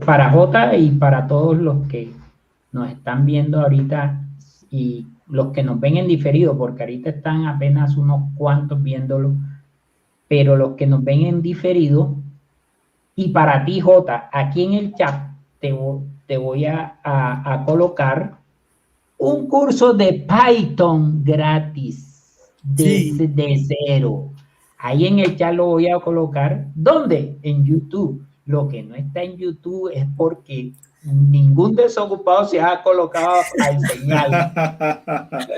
para J y para todos los que nos están viendo ahorita y los que nos ven en diferido, porque ahorita están apenas unos cuantos viéndolo, pero los que nos ven en diferido. Y para ti, J, aquí en el chat te voy a colocar un curso de Python gratis de 0. Ahí en el chat lo voy a colocar. ¿Dónde? En YouTube. Lo que no está en YouTube es porque ningún desocupado se ha colocado a enseñar.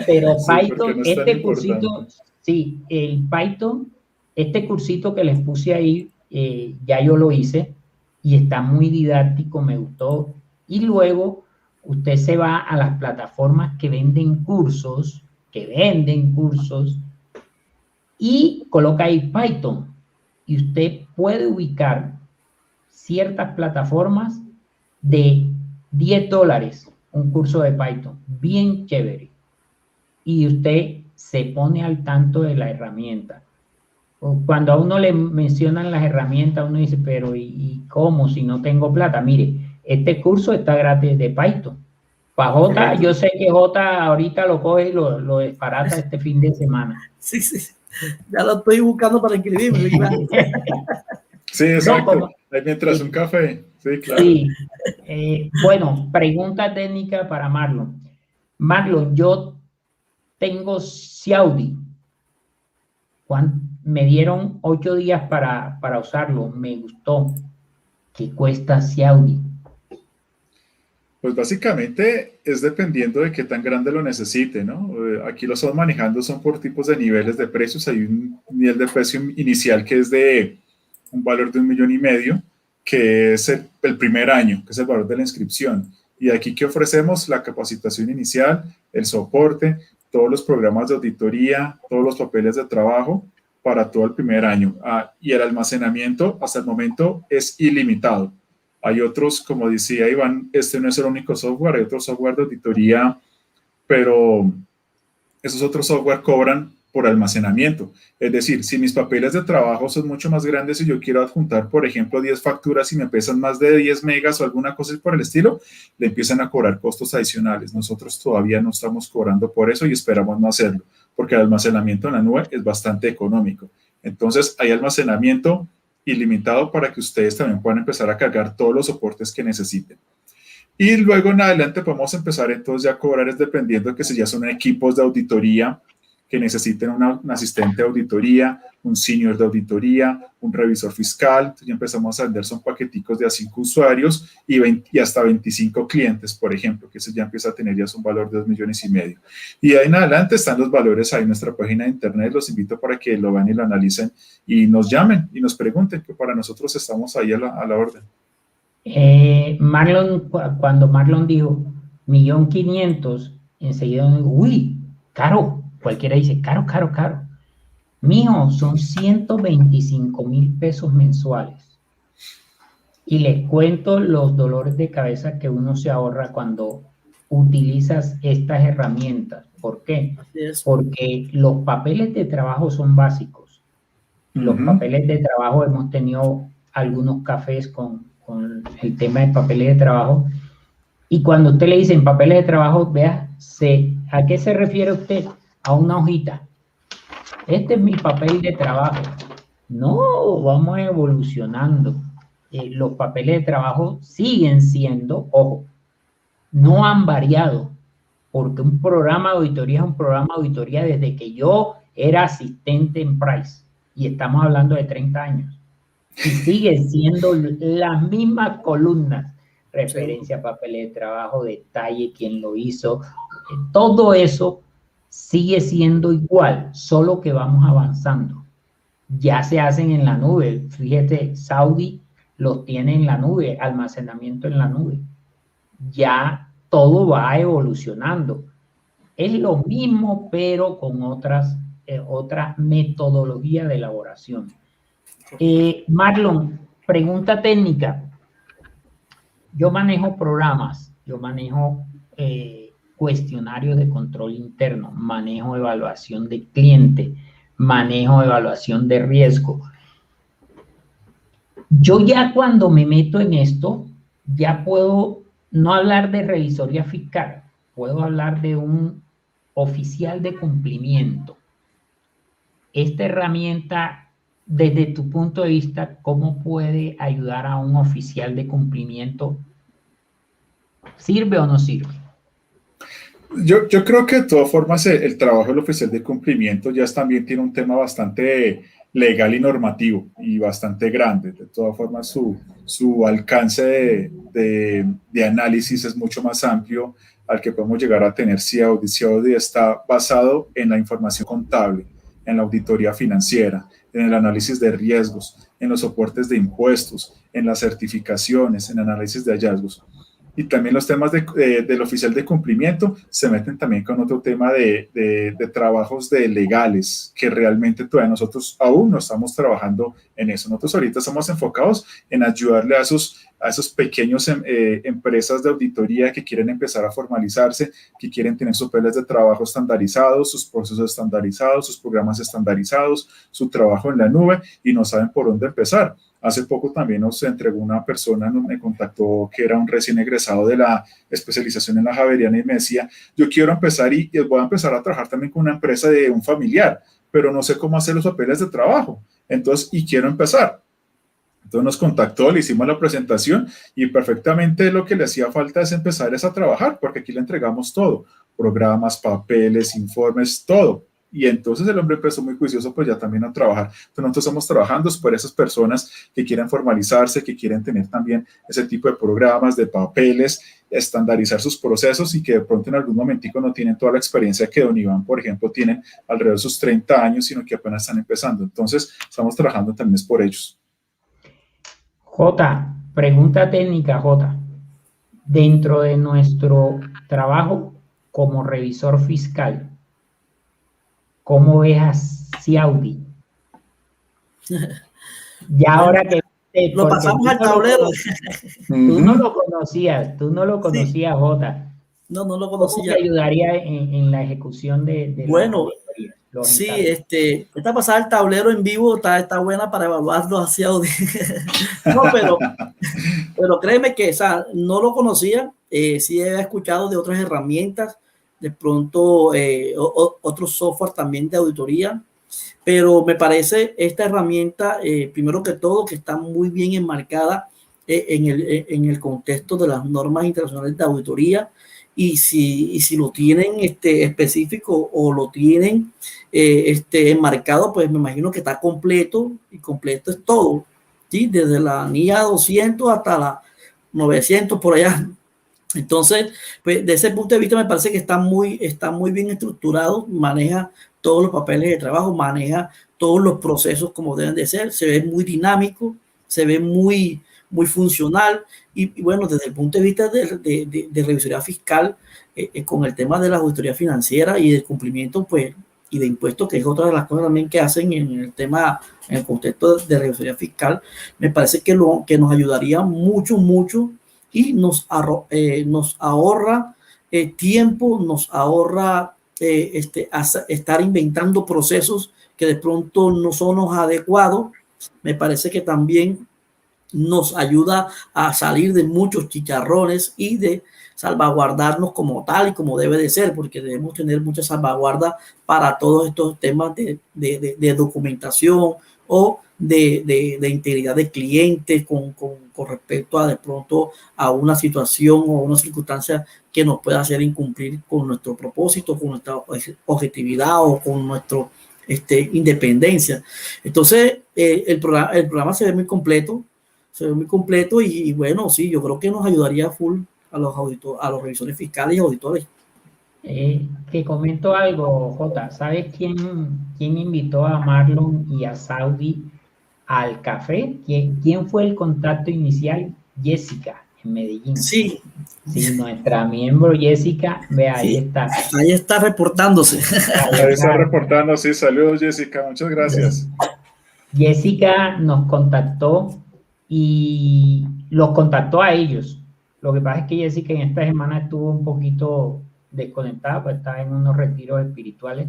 Pero Python, no este cursito, sí, el Python, este cursito que les puse ahí, ya yo lo hice y está muy didáctico, me gustó. Y luego usted se va a las plataformas que venden cursos, y coloca ahí Python. Y usted puede ubicar ciertas plataformas de $10, un curso de Python, bien chévere. Y usted se pone al tanto de la herramienta. Cuando a uno le mencionan las herramientas, uno dice, pero ¿y cómo si no tengo plata? Mire, este curso está gratis de Python. Para Jota, yo sé que Jota ahorita lo coge y lo desbarata este fin de semana. Sí, ya lo estoy buscando para inscribirme. Sí, exacto. Mientras un café. Sí, claro. Sí. Bueno, pregunta técnica para Marlon. Marlon, yo tengo Saudi. Me dieron 8 días para usarlo. Me gustó. ¿Qué cuesta Saudi? Pues básicamente es dependiendo de qué tan grande lo necesite, ¿no? Aquí lo estamos manejando son por tipos de niveles de precios. Hay un nivel de precio inicial que es de un valor de 1,5 millones, que es el primer año, que es el valor de la inscripción. Y aquí que ofrecemos la capacitación inicial, el soporte, todos los programas de auditoría, todos los papeles de trabajo para todo el primer año. Y el almacenamiento hasta el momento es ilimitado. Hay otros, como decía Iván, este no es el único software, hay otro software de auditoría, pero esos otros software cobran por almacenamiento. Es decir, si mis papeles de trabajo son mucho más grandes y yo quiero adjuntar, por ejemplo, 10 facturas y me pesan más de 10 megas o alguna cosa por el estilo, le empiezan a cobrar costos adicionales. Nosotros todavía no estamos cobrando por eso y esperamos no hacerlo, porque el almacenamiento en la nube es bastante económico. Entonces, hay almacenamiento ilimitado para que ustedes también puedan empezar a cargar todos los soportes que necesiten. Y luego en adelante podemos empezar entonces ya a cobrar, es dependiendo de que si ya son equipos de auditoría que necesiten un asistente de auditoría, un senior de auditoría, un revisor fiscal. Entonces ya empezamos a vender, son paqueticos de a 5 usuarios y hasta 25 clientes, por ejemplo, que eso ya empieza a tener ya un valor de 2,5 millones. Y de ahí en adelante están los valores ahí en nuestra página de internet. Los invito para que lo vean y lo analicen y nos llamen y nos pregunten, que para nosotros estamos ahí a la orden. Marlon, cuando Marlon dijo 1.500.000, enseguida digo, uy, caro. Cualquiera dice, caro. Mijo, son 125,000 pesos mensuales. Y les cuento los dolores de cabeza que uno se ahorra cuando utilizas estas herramientas. ¿Por qué? Porque los papeles de trabajo son básicos. Los papeles de trabajo, hemos tenido algunos cafés con el tema de papeles de trabajo. Y cuando usted le dicen papeles de trabajo, vea, ¿a qué se refiere usted? A una hojita. Este es mi papel de trabajo. No, vamos evolucionando. Los papeles de trabajo siguen siendo, ojo, no han variado, porque un programa de auditoría es un programa de auditoría desde que yo era asistente en Price, y estamos hablando de 30 años. Y siguen siendo las mismas columnas. Referencia a papeles de trabajo, detalle, quién lo hizo, todo eso sigue siendo igual, solo que vamos avanzando. Ya se hacen en la nube. Fíjate, Saudi los tiene en la nube, almacenamiento en la nube. Ya todo va evolucionando. Es lo mismo, pero con otra metodología de elaboración. Marlon, pregunta técnica. Yo manejo programas, yo manejo cuestionarios de control interno, manejo evaluación de cliente, manejo evaluación de riesgo. Yo ya cuando me meto en esto, ya puedo no hablar de revisoría fiscal, puedo hablar de un oficial de cumplimiento. Esta herramienta, desde tu punto de vista, ¿cómo puede ayudar a un oficial de cumplimiento? ¿Sirve o no sirve? Yo creo que de todas formas el trabajo del oficial de cumplimiento ya también tiene un tema bastante legal y normativo y bastante grande. De todas formas su alcance de análisis es mucho más amplio al que podemos llegar a tener si Audi está basado en la información contable, en la auditoría financiera, en el análisis de riesgos, en los soportes de impuestos, en las certificaciones, en análisis de hallazgos. Y también los temas del oficial de cumplimiento se meten también con otro tema de trabajos de legales, que realmente todavía nosotros aún no estamos trabajando en eso. Nosotros ahorita estamos enfocados en ayudarle a esos pequeños empresas de auditoría que quieren empezar a formalizarse, que quieren tener sus papeles de trabajo estandarizados, sus procesos estandarizados, sus programas estandarizados, su trabajo en la nube y no saben por dónde empezar. Hace poco también nos entregó una persona, me contactó que era un recién egresado de la especialización en la Javeriana y me decía, yo quiero empezar y voy a empezar a trabajar también con una empresa de un familiar, pero no sé cómo hacer los papeles de trabajo. Entonces, y quiero empezar. Entonces nos contactó, le hicimos la presentación y perfectamente lo que le hacía falta es empezar a trabajar, porque aquí le entregamos todo, programas, papeles, informes, todo. Y entonces el hombre empezó muy juicioso, pues ya también a trabajar. Entonces nosotros estamos trabajando por esas personas que quieren formalizarse, que quieren tener también ese tipo de programas, de papeles, estandarizar sus procesos y que de pronto en algún momentico no tienen toda la experiencia que don Iván, por ejemplo, tienen alrededor de sus 30 años, sino que apenas están empezando. Entonces estamos trabajando también por ellos. Jota, pregunta técnica, Jota. Dentro de nuestro trabajo como revisor fiscal, ¿cómo ves a Ciaudi? Ya ahora que... Lo pasamos al tablero. Tú no lo conocías, sí. Jota. No lo conocía. ¿Cómo te ayudaría en la ejecución de bueno, sí, esta pasada el tablero en vivo está buena para evaluarlo hacia no, pero créeme que no lo conocía, sí he escuchado de otras herramientas, de pronto otros software también de auditoría, pero me parece esta herramienta, primero que todo, que está muy bien enmarcada en el contexto de las normas internacionales de auditoría. Y si lo tienen específico o lo tienen enmarcado, pues me imagino que está completo, y completo es todo, ¿sí? Desde la NIA 200 hasta la 900 por allá. Entonces, pues de ese punto de vista me parece que está muy bien estructurado, maneja todos los papeles de trabajo, maneja todos los procesos como deben de ser, se ve muy dinámico, se ve muy funcional y bueno, desde el punto de vista de revisoría fiscal, con el tema de la auditoría financiera y del cumplimiento, pues, y de impuestos, que es otra de las cosas también que hacen en el tema, en el contexto de revisoría fiscal, me parece que nos ayudaría mucho y nos ahorra tiempo, nos ahorra estar inventando procesos que de pronto no son los adecuados. Me parece que también nos ayuda a salir de muchos chicharrones y de salvaguardarnos como tal y como debe de ser, porque debemos tener mucha salvaguarda para todos estos temas de documentación o de integridad de clientes con respecto a de pronto a una situación o una circunstancia que nos pueda hacer incumplir con nuestro propósito, con nuestra objetividad o con nuestra independencia. Entonces, el programa se ve muy completo. Y bueno, sí, yo creo que nos ayudaría full a los revisores fiscales y auditores. Te comento algo, Jota. ¿Sabes quién invitó a Marlon y a Saudi al café? ¿Quién fue el contacto inicial? Jessica, en Medellín. Sí, nuestra miembro Jessica, ahí está. Ahí está reportándose. Ahí está reportando, sí, saludos Jessica, muchas gracias. Jessica nos contactó y los contactó a ellos. Lo que pasa es que Jessica en esta semana estuvo un poquito desconectada, pues estaba en unos retiros espirituales.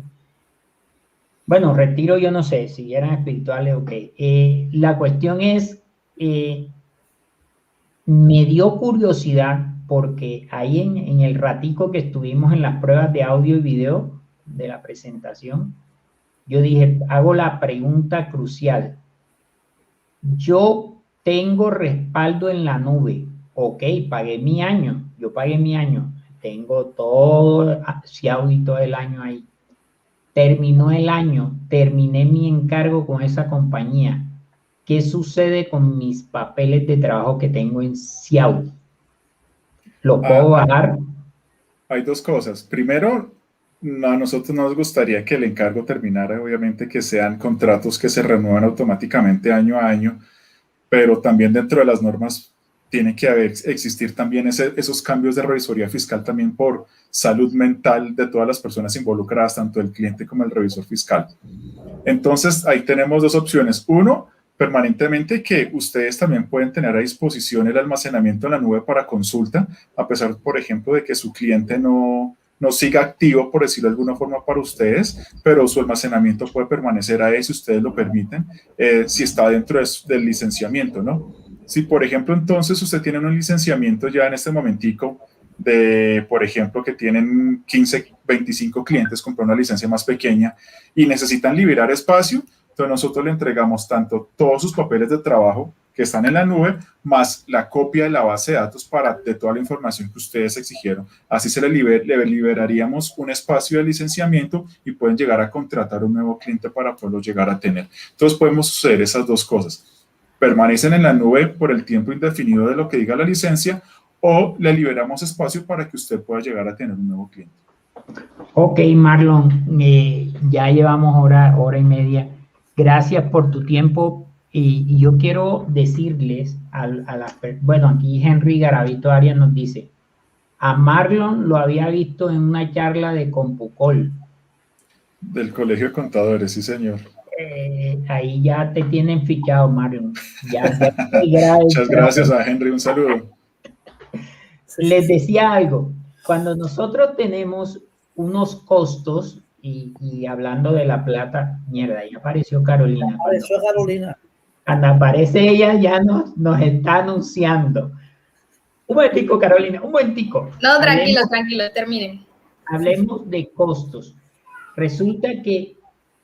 Bueno, retiro yo no sé si eran espirituales o qué. La cuestión es, me dio curiosidad porque ahí en el ratico que estuvimos en las pruebas de audio y video de la presentación, yo dije, hago la pregunta crucial. Yo tengo respaldo en la nube, ok, pagué mi año, tengo todo, si audito el año ahí. Terminó el año, terminé mi encargo con esa compañía. ¿Qué sucede con mis papeles de trabajo que tengo en Ciaudi? ¿Lo puedo bajar? Hay dos cosas. Primero, a nosotros nos gustaría que el encargo terminara, obviamente que sean contratos que se renuevan automáticamente año a año, pero también dentro de las normas tiene que existir también esos cambios de revisoría fiscal también por salud mental de todas las personas involucradas, tanto el cliente como el revisor fiscal. Entonces, ahí tenemos dos opciones. Uno, permanentemente que ustedes también pueden tener a disposición el almacenamiento en la nube para consulta, a pesar, por ejemplo, de que su cliente no no siga activo, por decirlo de alguna forma, para ustedes, pero su almacenamiento puede permanecer ahí si ustedes lo permiten, si está dentro del licenciamiento, ¿no? Si, por ejemplo, entonces usted tiene un licenciamiento ya en este momentico de, por ejemplo, que tienen 15, 25 clientes, comprar una licencia más pequeña y necesitan liberar espacio, entonces nosotros le entregamos tanto todos sus papeles de trabajo que están en la nube, más la copia de la base de datos de toda la información que ustedes exigieron. Así le liberaríamos un espacio de licenciamiento y pueden llegar a contratar un nuevo cliente para poderlo llegar a tener. Entonces podemos hacer esas dos cosas. Permanecen en la nube por el tiempo indefinido de lo que diga la licencia, o le liberamos espacio para que usted pueda llegar a tener un nuevo cliente. Ok, Marlon, ya llevamos hora y media. Gracias por tu tiempo. Y yo quiero decirles, bueno, aquí Henry Garavito Arias nos dice, a Marlon lo había visto en una charla de Compucol. Del Colegio de Contadores, sí, señor. Ahí ya te tienen fichado, Marlon. Muchas gracias a Henry, un saludo. Les decía algo, cuando nosotros tenemos unos costos, y hablando de la plata, mierda, ahí apareció Carolina. Apareció Carolina. Cuando aparece ella ya nos está anunciando. Un momentico, Carolina, un momentico. No, tranquilo, terminen. Hablemos de costos. Resulta que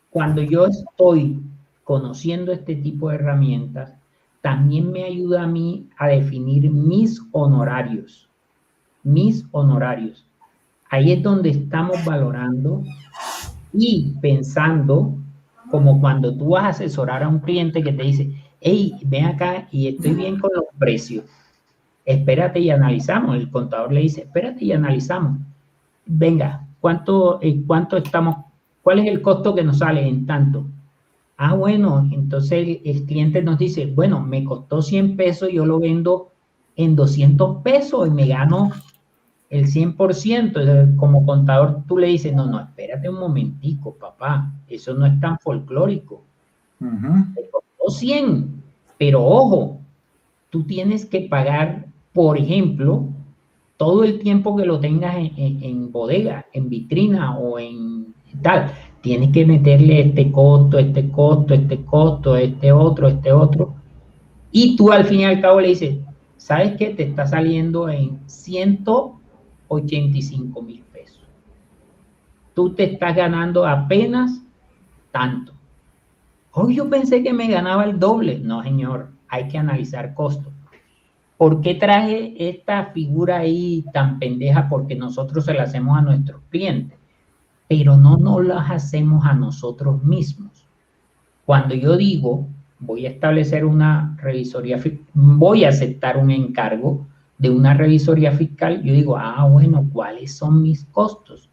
cuando yo estoy conociendo este tipo de herramientas, también me ayuda a mí a definir mis honorarios. Mis honorarios. Ahí es donde estamos valorando y pensando, como cuando tú vas a asesorar a un cliente que te dice, hey, ven acá y estoy bien con los precios. Espérate y analizamos. El contador le dice, espérate y analizamos. Venga, ¿cuánto estamos? ¿Cuál es el costo que nos sale en tanto? Ah, bueno, entonces el cliente nos dice, bueno, me costó 100 pesos, yo lo vendo en 200 pesos y me gano el 100%. Entonces, como contador, tú le dices, no, espérate un momentico, papá, eso no es tan folclórico. Te costó 100, pero ojo, tú tienes que pagar, por ejemplo, todo el tiempo que lo tengas en bodega, en vitrina o en tal. Tienes que meterle este costo, este otro. Y tú al fin y al cabo le dices, ¿sabes qué? Te está saliendo en 185,000 pesos. Tú te estás ganando apenas tanto. Hoy yo pensé que me ganaba el doble. No, señor, hay que analizar costos. ¿Por qué traje esta figura ahí tan pendeja? Porque nosotros se la hacemos a nuestros clientes, pero no nos las hacemos a nosotros mismos. Cuando yo digo, voy a establecer una revisoría, voy a aceptar un encargo de una revisoría fiscal, yo digo, bueno, ¿cuáles son mis costos?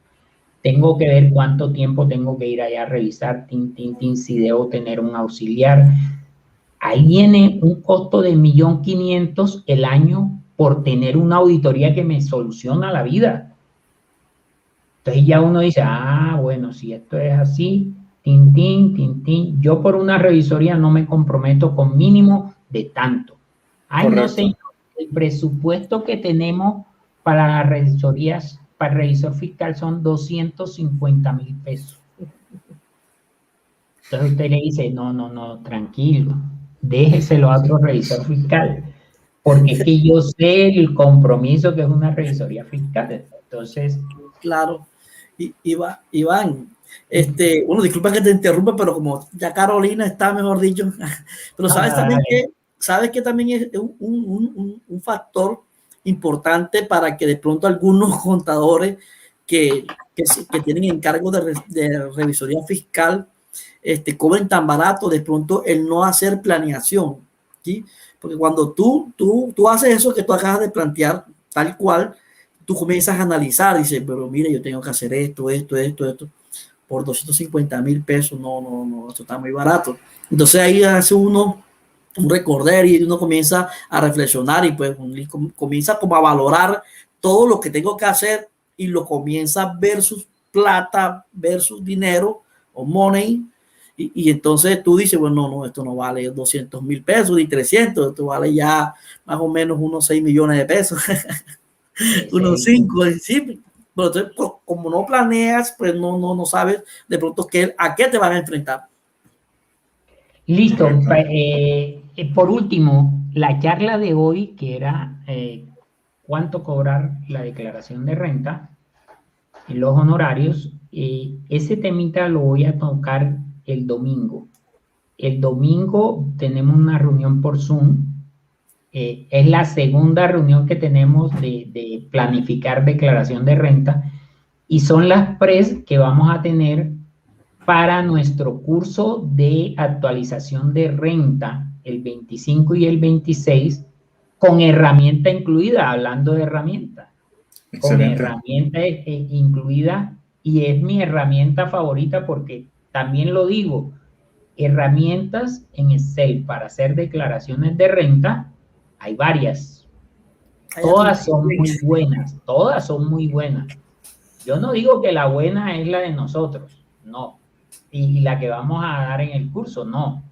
Tengo que ver cuánto tiempo tengo que ir allá a revisar, si debo tener un auxiliar. Ahí viene un costo de 1.500.000 el año por tener una auditoría que me soluciona la vida. Entonces ya uno dice, bueno, si esto es así, yo por una revisoría no me comprometo con mínimo de tanto. No sé, el presupuesto que tenemos para las revisorías, para el revisor fiscal son 250,000 pesos. Entonces usted le dice, no, tranquilo, déjeselo a otro revisor fiscal, porque es que yo sé el compromiso que es una revisoría fiscal. Entonces, claro. Iván, bueno, disculpa que te interrumpa, pero como ya Carolina está, mejor dicho, pero sabes que también es un factor importante para que de pronto algunos contadores que tienen encargo de revisoría fiscal cobren tan barato, de pronto el no hacer planeación, ¿sí? Porque cuando tú haces eso que tú acabas de plantear, tal cual, tú comienzas a analizar, dices, pero mire, yo tengo que hacer esto, por 250,000 pesos, no, esto está muy barato. Entonces ahí hace uno un recorder y uno comienza a reflexionar y pues comienza como a valorar todo lo que tengo que hacer y lo comienza versus plata, versus dinero o money. Y entonces tú dices, bueno, no, esto no vale 200,000 pesos ni 300, esto vale ya más o menos unos 6 millones de pesos. Unos 5, sí. Pero entonces como no planeas, pues no sabes de pronto a qué te van a enfrentar. Listo. Por último, la charla de hoy, que era cuánto cobrar la declaración de renta y los honorarios, ese temita lo voy a tocar el domingo. El domingo tenemos una reunión por Zoom. Es la segunda reunión que tenemos de planificar declaración de renta y son las pres que vamos a tener para nuestro curso de actualización de renta el 25 y el 26 con herramienta incluida, hablando de herramienta. Excelente. Con herramienta incluida, y es mi herramienta favorita porque también lo digo, herramientas en Excel para hacer declaraciones de renta, hay varias. Todas son muy buenas. Yo no digo que la buena es la de nosotros, no. Y la que vamos a dar en el curso, no.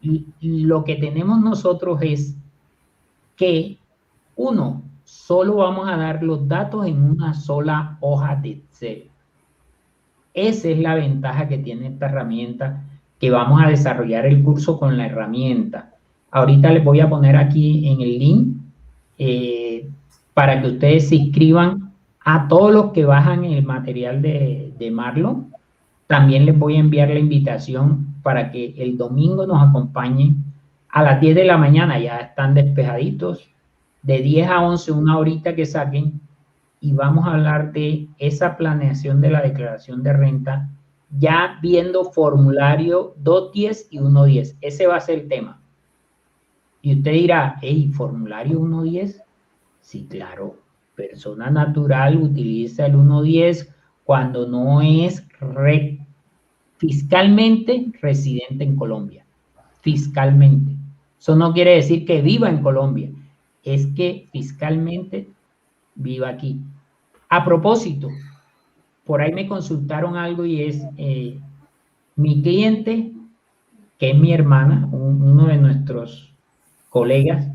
Y lo que tenemos nosotros es que, uno, solo vamos a dar los datos en una sola hoja de Excel. Esa es la ventaja que tiene esta herramienta, que vamos a desarrollar el curso con la herramienta. Ahorita les voy a poner aquí en el link para que ustedes se inscriban. A todos los que bajan el material de Marlon, también les voy a enviar la invitación para que el domingo nos acompañen a las 10 de la mañana, ya están despejaditos, de 10 a 11, una horita que saquen, y vamos a hablar de esa planeación de la declaración de renta, ya viendo formulario 210 y 110. Ese va a ser el tema. Y usted dirá, hey, ¿formulario 110? Sí, claro. Persona natural utiliza el 110 cuando no es fiscalmente residente en Colombia. Fiscalmente. Eso no quiere decir que viva en Colombia. Es que fiscalmente viva aquí. A propósito, por ahí me consultaron algo y es mi cliente, que es mi hermana, uno de nuestros colegas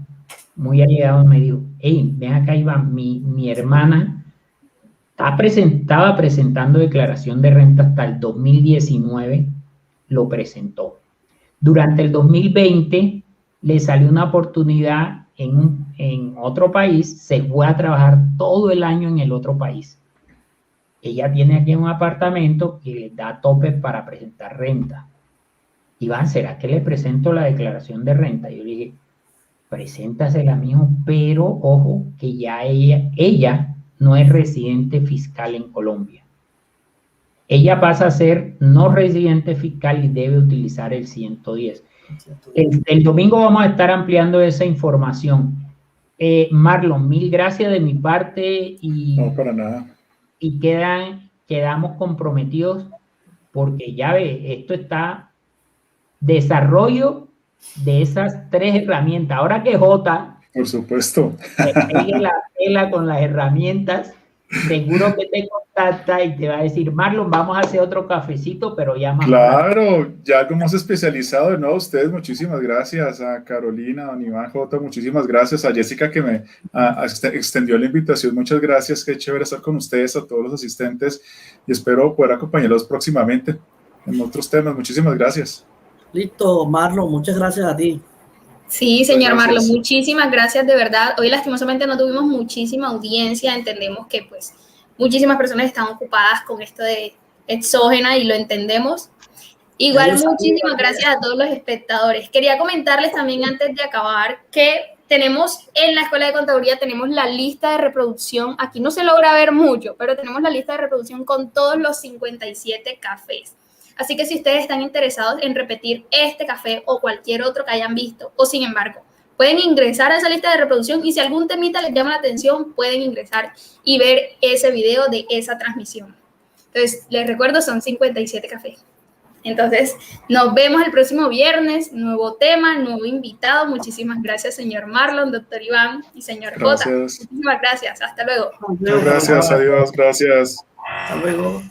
muy allegado, me dijo, hey, ven acá, Iván, mi hermana estaba presentando declaración de renta hasta el 2019, lo presentó. Durante el 2020 le salió una oportunidad en otro país, se fue a trabajar todo el año en el otro país. Ella tiene aquí un apartamento que le da tope para presentar renta. Iván, ¿será que le presento la declaración de renta? Yo le dije, preséntasela, mijo, pero ojo, que ya ella no es residente fiscal en Colombia. Ella pasa a ser no residente fiscal y debe utilizar el 110. El domingo vamos a estar ampliando esa información. Marlon, mil gracias de mi parte y, no, para nada. Y quedamos comprometidos porque ya ve, esto está desarrollo de esas 3 herramientas. Ahora que Jota, por supuesto, pegue la tela con las herramientas, seguro que te contacta y te va a decir, Marlon, vamos a hacer otro cafecito, pero ya más. Claro, ya algo más especializado. De nuevo, a ustedes, muchísimas gracias. A Carolina, a don Iván, Jota, muchísimas gracias. A Jessica, que me extendió la invitación, muchas gracias. Qué chévere estar con ustedes, a todos los asistentes, y espero poder acompañarlos próximamente en otros temas. Muchísimas gracias. Listo, Marlon, muchas gracias a ti. Sí, señor Marlon, muchísimas gracias de verdad. Hoy lastimosamente no tuvimos muchísima audiencia, entendemos que pues muchísimas personas están ocupadas con esto de exógena y lo entendemos. Igual muchísimas gracias a todos los espectadores. Quería comentarles también antes de acabar que tenemos en la Escuela de Contaduría, tenemos la lista de reproducción, aquí no se logra ver mucho, pero tenemos la lista de reproducción con todos los 57 cafés. Así que si ustedes están interesados en repetir este café o cualquier otro que hayan visto, o sin embargo, pueden ingresar a esa lista de reproducción y si algún temita les llama la atención, pueden ingresar y ver ese video de esa transmisión. Entonces, les recuerdo, son 57 cafés. Entonces, nos vemos el próximo viernes, nuevo tema, nuevo invitado. Muchísimas gracias, señor Marlon, doctor Iván y señor Jota. Muchísimas gracias. Hasta luego. Muchas gracias. Adiós. Gracias. Hasta luego.